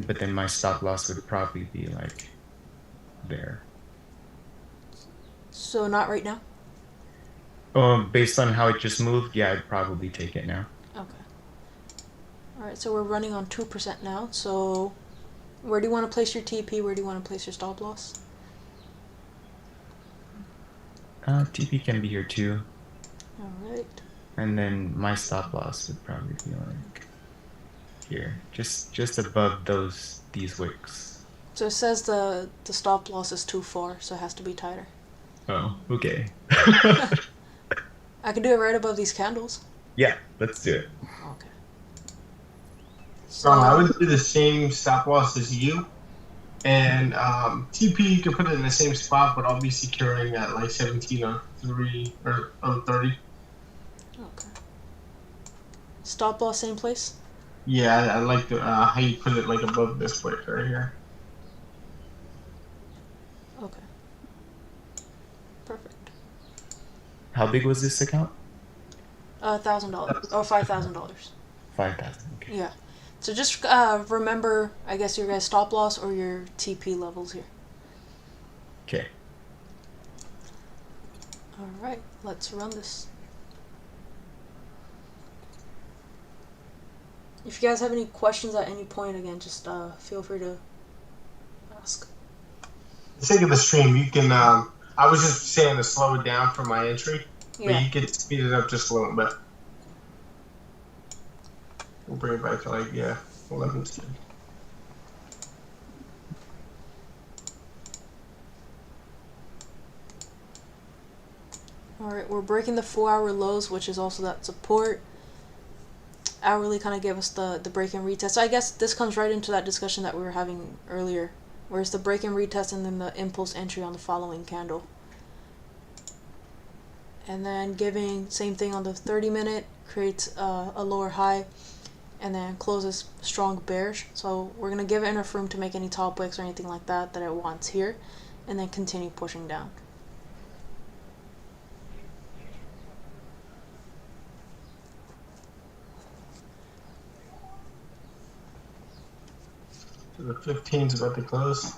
but then my stop loss would probably be like there.
So not right now?
Based on how it just moved, yeah, I'd probably take it now.
Okay. Alright, so we're running on 2% now. So where do you want to place your TP? Where do you want to place your stop loss?
TP can be here too.
Alright.
And then my stop loss would probably be like here, just above these wicks.
So it says the stop loss is too far, so it has to be tighter.
Oh, okay.
I can do it right above these candles.
Yeah, let's do it.
Okay. So
I would do the same stop loss as you. And TP, you can put it in the same spot, but I'll be securing at like 1703 or 30.
okay. Stop loss same place?
Yeah, I like the how you put it like above this wick right here.
Okay. Perfect.
How big was this account?
$1,000 or $5,000.
5,000. Okay.
Yeah. So just remember, I guess, your guys' stop loss or your TP levels here.
Okay.
All right, let's run this. If you guys have any questions at any point, again, just feel free to ask.
For the sake of the stream, you can. I was just saying to slow it down for my entry, but
Yeah.
you could speed it up just a little bit. We'll bring it back to like 11.
Alright, we're breaking the 4-hour lows, which is also that support. Hourly kind of gave us the break and retest. So I guess this comes right into that discussion that we were having earlier, where it's the break and retest and then the impulse entry on the following candle. And then giving same thing on the 30-minute, creates a lower high, and then closes strong bearish. So we're going to give it enough room to make any top wicks or anything like that it wants here, and then continue pushing down.
So the 15's about to close.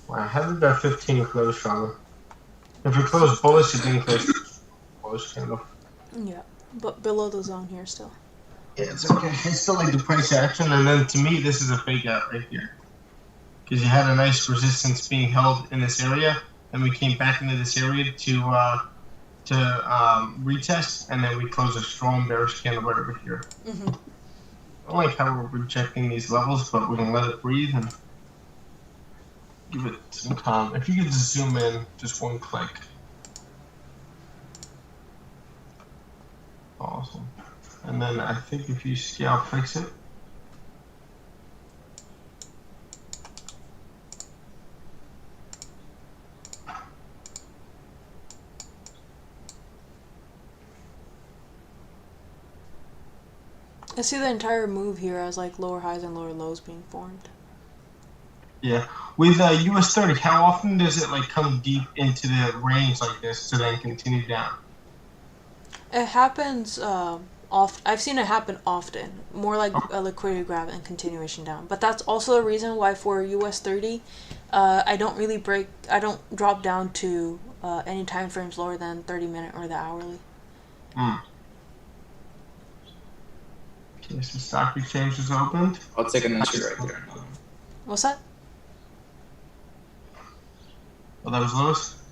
Wow, how did that 15 close, Sharma? If it closed bullish, it didn't close bullish candle.
Yeah, but below the zone here still.
Yeah, it's okay. It's still like the price action, and then to me, this is a fake out right here. Because you had a nice resistance being held in this area, and we came back into this area to retest, and then we closed a strong bearish candle right over here.
Mm-hmm.
I don't like how we're rejecting these levels, but we're gonna let it breathe and give it some time. If you could just zoom in, just one click. Awesome. And then I think if you scale fix it.
I see the entire move here as like lower highs and lower lows being formed.
Yeah. With US 30, how often does it like come deep into the range like this to then continue down?
It happens I've seen it happen often, more like a liquidity grab and continuation down. But that's also the reason why for US 30, I don't drop down to any time frames lower than 30-minute or the hourly.
Okay, so stock exchange is opened.
I'll take an entry right there.
What's that?
Oh, that was Lewis?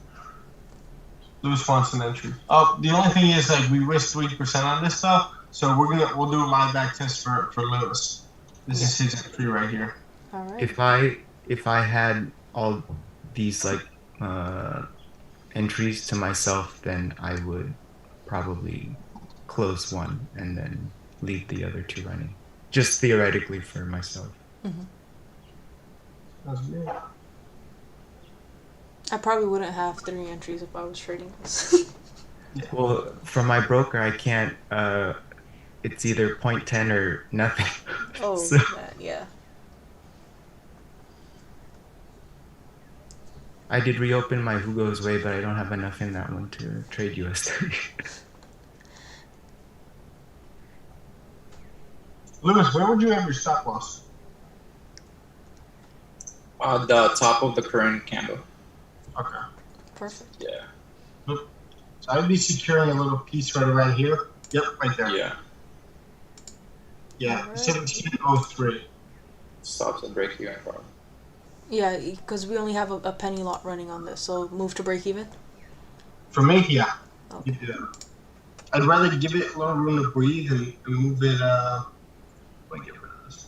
Lewis wants an entry. Oh, the only thing is like we risked 3% on this stuff, so we'll do a live back test for Lewis. This is his entry right here.
All right.
If I had all these like entries to myself, then I would probably close one and then leave the other two running. Just theoretically for myself.
Mm-hmm.
That's good.
I probably wouldn't have 3 entries if I was trading this.
Well, from my broker, I can't. It's either 0.10 or nothing.
Oh,
So-
yeah.
I did reopen my Hugo's Way, but I don't have enough in that one to trade US 30.
Lewis, where would you have your stop loss?
The top of the current candle.
Okay.
Perfect.
Yeah.
So I'd be securing a little piece right around here. Yep, right there.
Yeah.
Yeah,
Alright.
1703.
Stops at break even probably.
Yeah, because we only have a penny lot running on this, so move to break even.
For me, yeah.
Okay.
You do that. I'd rather give it a little room to breathe and move it. Let me get rid of this.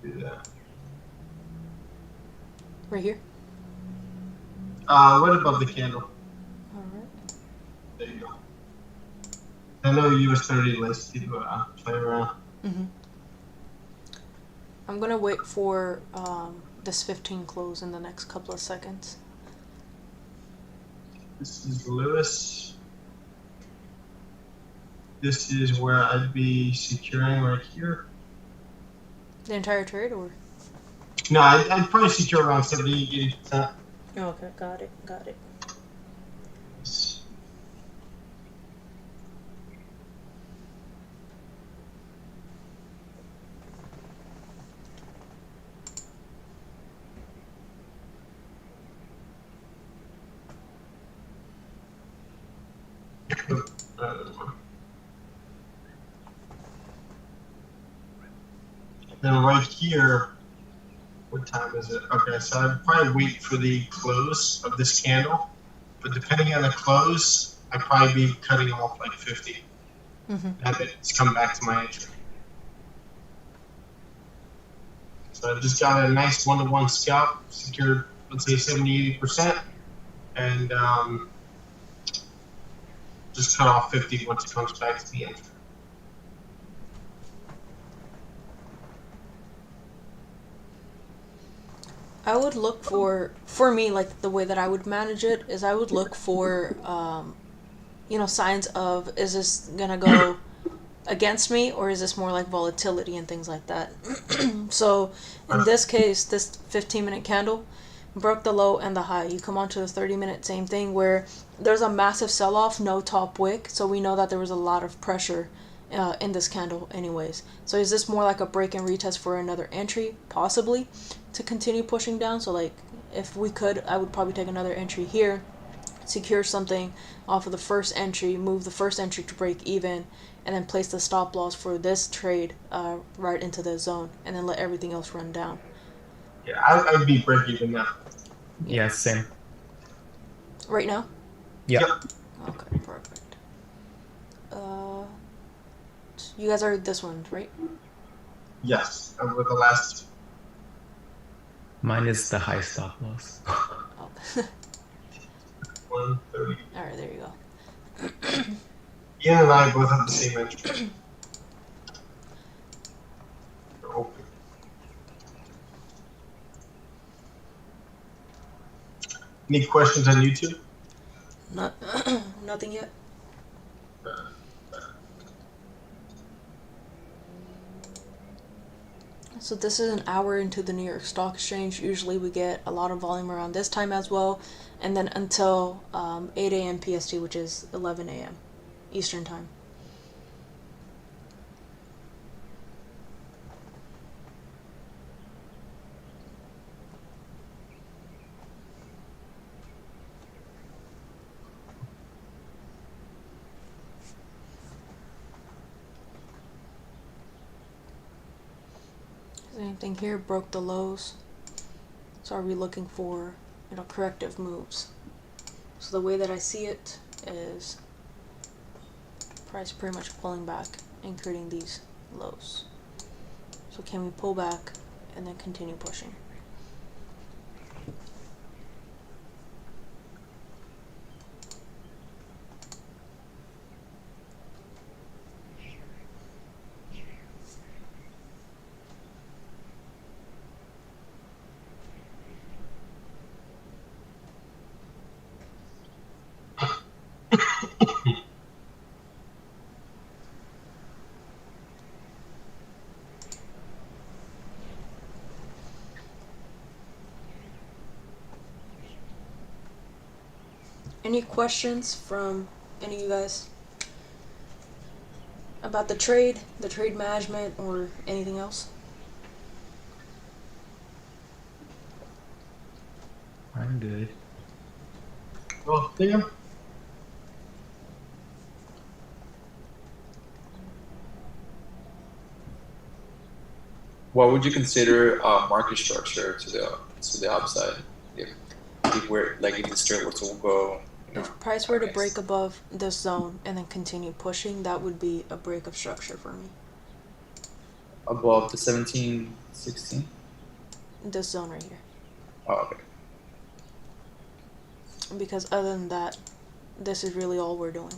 Do that.
Right here.
Right above the candle.
All right.
There you go. I know US 30 list to play around.
Mm-hmm. I'm gonna wait for this 15 close in the next couple of seconds.
This is Lewis. This is where I'd be securing right here.
The entire trade, or?
No, I'd probably secure around 70-80%.
Oh, okay, got it.
Then right here, What time is it? Okay, so I'd probably wait for the close of this candle, but depending on the close, I'd probably be cutting off like 50. Have it come back to my entry. So I just got a nice one-to-one scalp, secured, let's say 70-80%, and just cut off 50 once it comes back to the entry.
I would look for me, like the way that I would manage it is I would look for, signs of, is this gonna go against me or is this more like volatility and things like that. So in this case, this 15-minute candle broke the low and the high. You come on to the 30-minute, same thing, where there's a massive sell-off, no top wick, so we know that there was a lot of pressure in this candle anyways. So is this more like a break and retest for another entry, possibly, to continue pushing down? So like, if we could, I would probably take another entry here, secure something off of the first entry, move the first entry to break even, and then place the stop loss for this trade right into the zone, and then let everything else run down.
Yeah, I'd be break even now.
Yeah, same.
Right now?
Yeah.
Yep.
Okay, perfect. You guys are this one, right?
Yes, I'm with the last two.
Mine is the high stop loss.
Oh.
130.
Alright, there you go.
Ian and I both have the same entry. They're open. Any questions on YouTube?
Not nothing yet. So this is an hour into the New York Stock Exchange. Usually we get a lot of volume around this time as well, and then until 8 a.m. PST, which is 11 a.m. Eastern time. Same thing here, broke the lows. So are we looking for, corrective moves? So the way that I see it is price pretty much pulling back and creating these lows. So can we pull back and then continue pushing? Any questions from any of you guys about the trade management, or anything else?
I'm good.
Well, yeah.
What would you consider market structure to the upside if we're like if this trade were to go?
If price were to break above this zone and then continue pushing, that would be a break of structure for me.
Above the 1716.
This zone right here.
Oh, okay.
Because other than that, this is really all we're doing.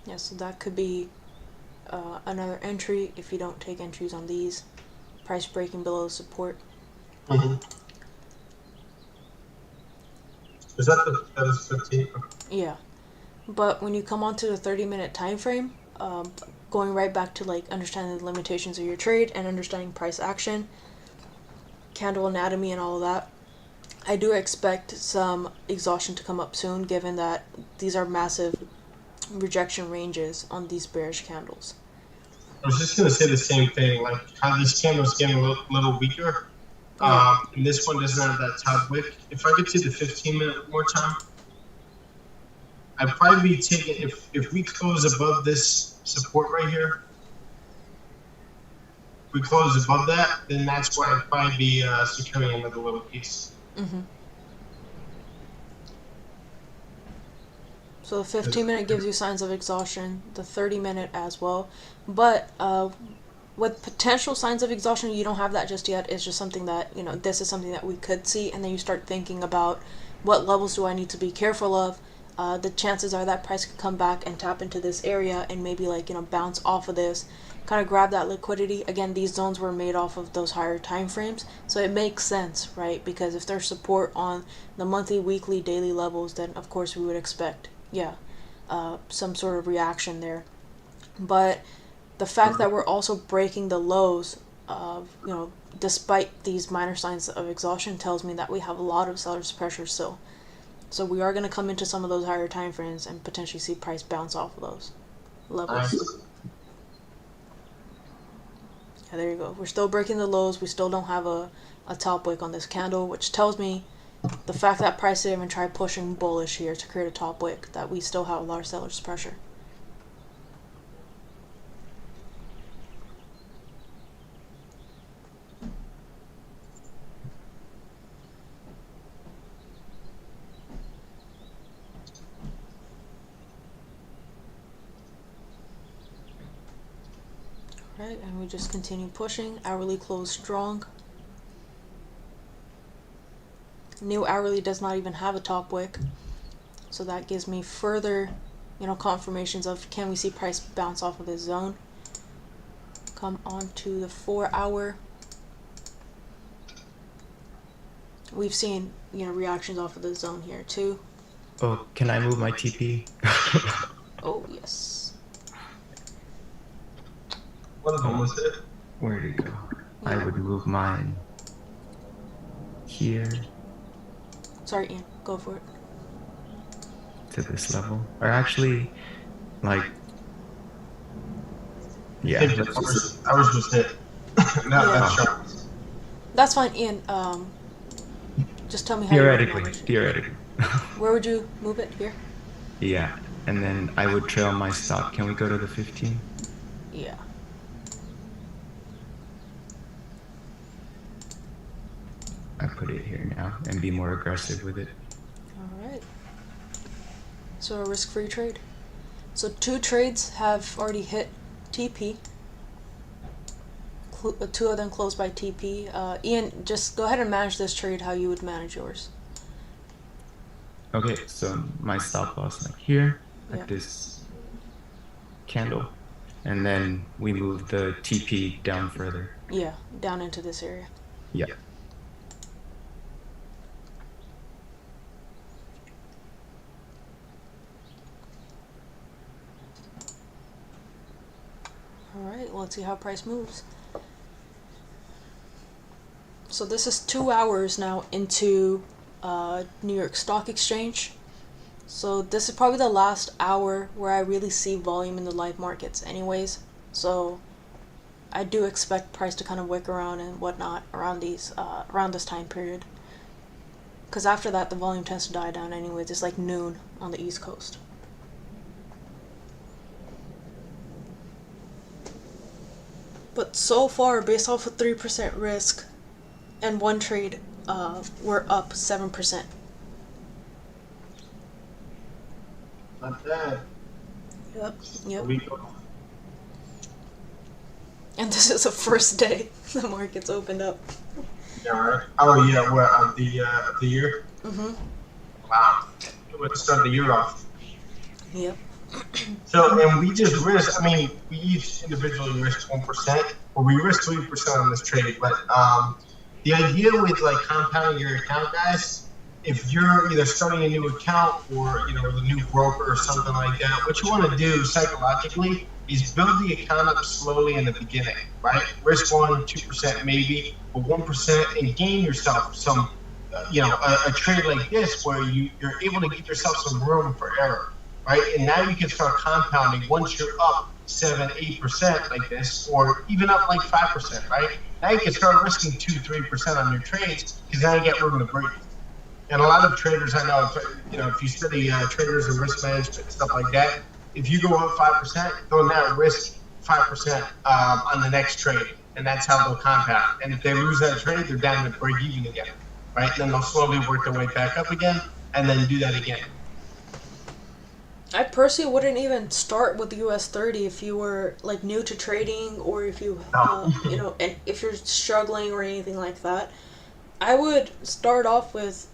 Yeah, so that could be another entry if you don't take entries on these. Price breaking below support.
Mm-hmm. Is that is 15?
Yeah, but when you come onto the 30-minute time frame, going right back to like understanding the limitations of your trade and understanding price action, candle anatomy, and all of that, I do expect some exhaustion to come up soon, given that these are massive rejection ranges on these bearish candles.
I was just going to say the same thing, like how this candle's getting a little weaker. And this one doesn't have that top wick. If I get to the 15-minute more time, I'd probably be taking, if we close above this support right here, if we close above that, then that's where I'd probably be securing another little piece.
Mm-hmm. So the 15-minute gives you signs of exhaustion, the 30-minute as well. But with potential signs of exhaustion, you don't have that just yet. It's just something that, this is something that we could see. And then you start thinking about what levels do I need to be careful of. The chances are that price could come back and tap into this area and maybe bounce off of this, kind of grab that liquidity. Again, these zones were made off of those higher time frames, so it makes sense, right? Because if there's support on the monthly, weekly, daily levels, then of course we would expect some sort of reaction there. But the fact that we're also breaking the lows despite these minor signs of exhaustion tells me that we have a lot of seller's pressure still. So we are going to come into some of those higher time frames and potentially see price bounce off of those levels. Yeah, there you go. We're still breaking the lows. We still don't have a top wick on this candle, which tells me the fact that price didn't even try pushing bullish here to create a top wick, that we still have a lot of seller's pressure. Right, and we just continue pushing. Hourly close strong. New hourly does not even have a top wick, so that gives me further confirmations of, can we see price bounce off of this zone. Come on to the 4-hour. We've seen reactions off of this zone here too.
Oh, can I move my TP?
Oh yes.
What of them was it?
Where did it go? I would move mine here
Sorry, Ian. Go for it.
to this level. Or actually, yeah.
Ours was it. Not sharp.
That's fine, Ian. Just tell me how you
Theoretically.
Where would you move it? Here?
Yeah, and then I would trail my stop. Can we go to the 15?
Yeah.
I put it here now and be more aggressive with it.
Alright. So a risk-free trade. So 2 trades have already hit TP. 2 of them closed by TP. Ian, just go ahead and manage this trade how you would manage yours.
Okay, so my stop loss here,
Yeah.
at this candle, and then we move the TP down further.
Yeah, down into this area.
Yeah.
Alright, let's see how price moves. So this is 2 hours now into New York Stock Exchange. So this is probably the last hour where I really see volume in the live markets anyways. So I do expect price to kind of wick around and whatnot around these around this time period. Because after that the volume tends to die down anyways. It's like noon on the East Coast. But so far, based off of 3% risk and 1 trade, we're up 7%.
Not bad.
Yep.
We go.
And this is the first day the markets opened up.
Yeah, right. Oh yeah, what of the year?
Mhm.
Wow. Let's start the year off.
Yep.
So, and we just risked, we each individually risked 1%, or we risked 3% on this trade. But the idea with compounding your account, guys, if you're either starting a new account or, with a new broker or something like that, what you want to do psychologically is build the account up slowly in the beginning, right? Risk 1%, 2% maybe, or 1%, and gain yourself some, a trade like this where you're able to give yourself some room for error. Right, and now you can start compounding once you're up 7-8% like this, or even up like 5%, right? Now you can start risking 2-3% on your trades because now you get room to breathe. And a lot of traders I know, if you study traders and risk management and stuff like that, if you go up 5%, they'll now risk 5% on the next trade, and that's how they'll compound. And if they lose that trade, they're down to break even again, right? Then they'll slowly work their way back up again, and then do that again.
I personally wouldn't even start with the US 30 if you were like new to trading, or if you and if you're struggling or anything like that. I would start off with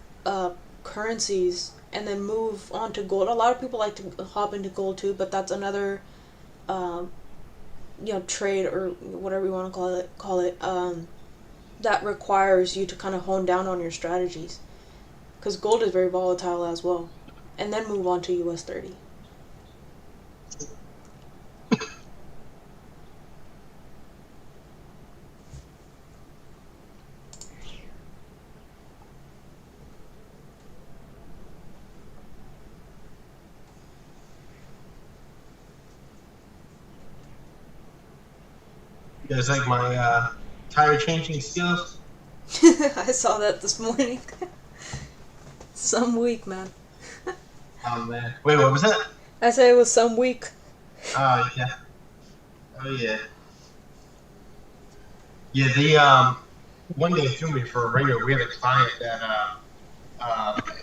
currencies and then move on to gold. A lot of people like to hop into gold too, but that's another trade or whatever you want to call it that requires you to kind of hone down on your strategies, because gold is very volatile as well. And then move on to US 30.
You guys like my tire changing skills?
I saw that this morning. Some week, man.
Oh man. Wait, what was that?
I say it was some week.
Oh yeah. Oh yeah. Yeah, the one day threw me for a ringer. We had a client that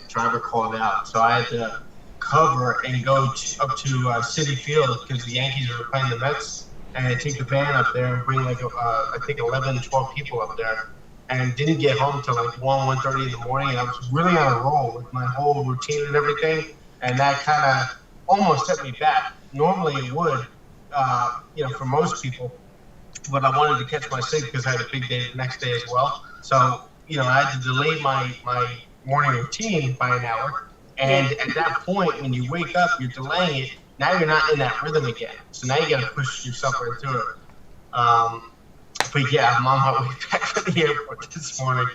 driver called out, so I had to cover and go up to Citi Field because the Yankees were playing the Mets, and I take the van up there and bring like I think 11, 12 people up there, and didn't get home till like 1:30 in the morning, and I was really on a roll with my whole routine and everything, and that kind of almost set me back. Normally it would, for most people. But I wanted to catch my sig because I had a big day the next day as well. So, I had to delay my morning routine by an hour. And at that point, when you wake up, you're delaying it. Now you're not in that rhythm again. So now you got to push yourself right through it. But yeah, I'm on my way back from the airport this morning.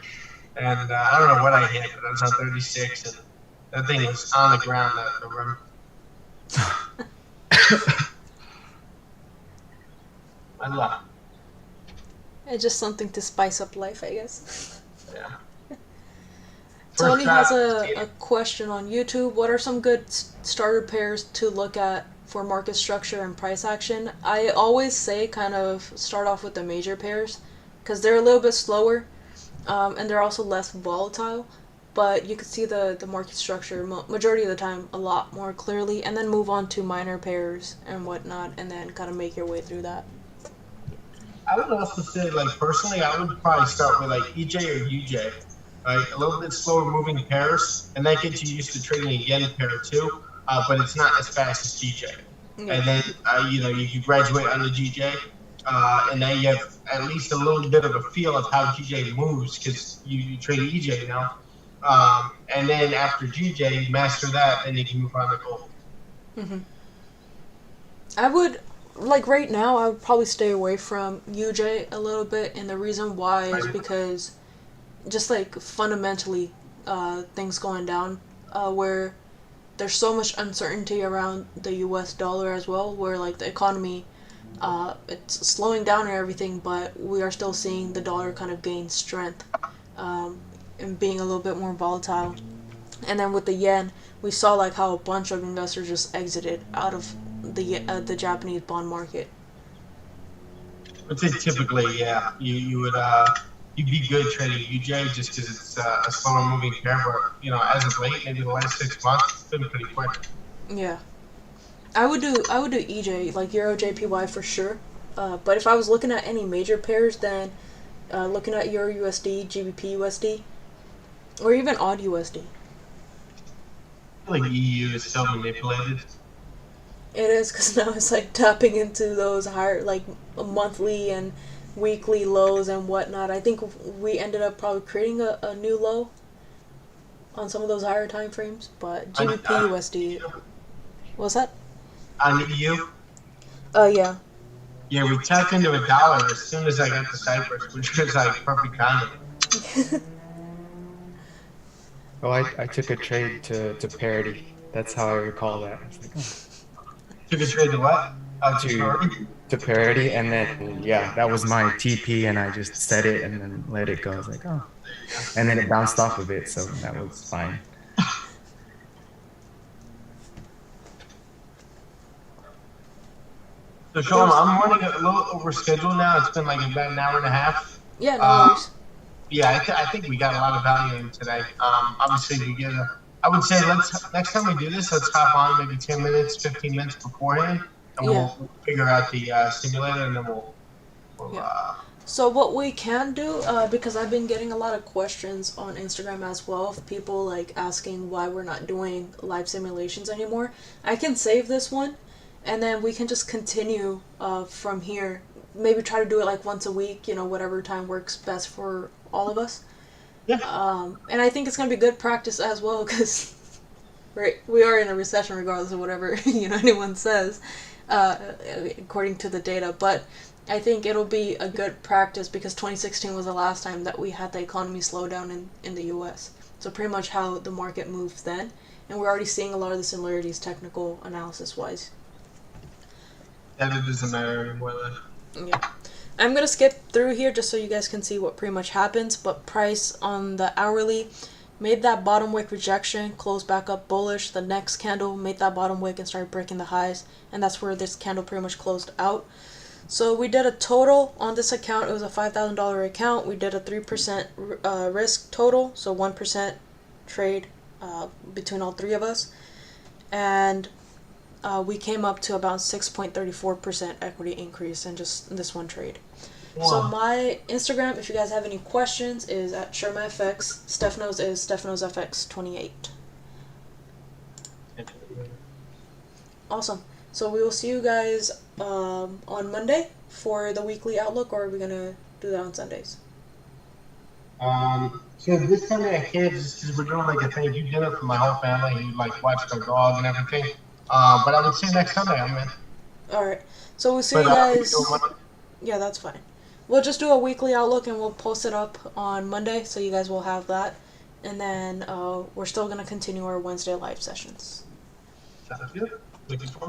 And I don't know what I hit, but I was on 36. And that thing was on the ground, the rim. I love it.
It's just something to spice up life, I guess.
Yeah.
Tony has a question on YouTube. What are some good starter pairs to look at for market structure and price action? I always say kind of start off with the major pairs because they're a little bit slower and they're also less volatile, but you can see the market structure majority of the time a lot more clearly, and then move on to minor pairs and whatnot, and then kind of make your way through that.
I would also say, personally, I would probably start with, EJ or UJ, right? A little bit slower moving pairs, and that gets you used to trading again pair too, but it's not as fast as GJ. Yeah. And then, you graduate on the GJ, and now you have at least a little bit of a feel of how GJ moves because you trade EJ now. And then after GJ, you master that, and you can move on to gold.
Mm-hmm. I would... right now, I would probably stay away from UJ a little bit, and the reason why is because just fundamentally things going down, where there's so much uncertainty around the US dollar as well, where the economy it's slowing down and everything, but we are still seeing the dollar kind of gain strength and being a little bit more volatile. And then with the yen, we saw how a bunch of investors just exited out of the Japanese bond market.
I'd say typically, yeah, you would you'd be good trading UJ just because it's a slower moving pair. But as of late, maybe the last 6 months, it's been pretty quick.
Yeah, I would do EJ Euro JPY for sure. But if I was looking at any major pairs, then looking at Euro USD, GBP USD, or even AUD USD.
I feel like EU is so manipulated.
It is, because now it's tapping into those higher monthly and weekly lows and whatnot. I think we ended up probably creating a new low on some of those higher time frames, but GBP USD. What's that?
On EU?
Yeah.
Yeah, we tapped into $1 as soon as I got to Cyprus, which was perfect timing.
Oh, I took a trade to parity. That's how I recall that.
Took a trade to what?
to parity, and then yeah, that was my TP, and I just set it and then let it go. I was like, oh, and then it bounced off of it, so that was fine.
So Sean, I'm running a little over schedule now. It's been like about an hour and a half.
Yeah, no worries.
Yeah, I think we got a lot of value in today. Obviously, we get I would say let's next time we do this, let's hop on maybe 10 minutes, 15 minutes beforehand, and we'll figure out the simulator, and then we'll
So what we can do, because I've been getting a lot of questions on Instagram as well, of people like asking why we're not doing live simulations anymore. I can save this one, and then we can just continue from here. Maybe try to do it like once a week, whatever time works best for all of us.
Yeah.
And I think it's gonna be good practice as well, because we are in a recession regardless of whatever anyone says, according to the data. But I think it'll be a good practice because 2016 was the last time that we had the economy slow down in the U.S. So pretty much how the market moved then, and we're already seeing a lot of the similarities technical analysis wise.
And it doesn't matter anymore.
Yeah. I'm going to skip through here just so you guys can see what pretty much happens, but price on the hourly made that bottom wick rejection, closed back up bullish. The next candle made that bottom wick and started breaking the highs, and that's where this candle pretty much closed out. So we did a total on this account. It was a $5,000 account. We did a 3% risk total, so 1% trade between all three of us. And we came up to about 6.34% equity increase in just this one trade. Wow. So my Instagram, if you guys have any questions, is at SharmaFX. Stefanos is StefanosFX28. Awesome. So we will see you guys on Monday for the weekly outlook, or are we going to do that on Sundays?
So this Sunday I can't, just because we're doing like a thank you dinner for my whole family who like watched our dog and everything. But I would say next Sunday I'm in.
Alright. So we'll see you guys. Yeah, that's fine. We'll just do a weekly outlook and we'll post it up on Monday, so you guys will have that. And then we're still going to continue our Wednesday live sessions.
Sounds good. Looking forward.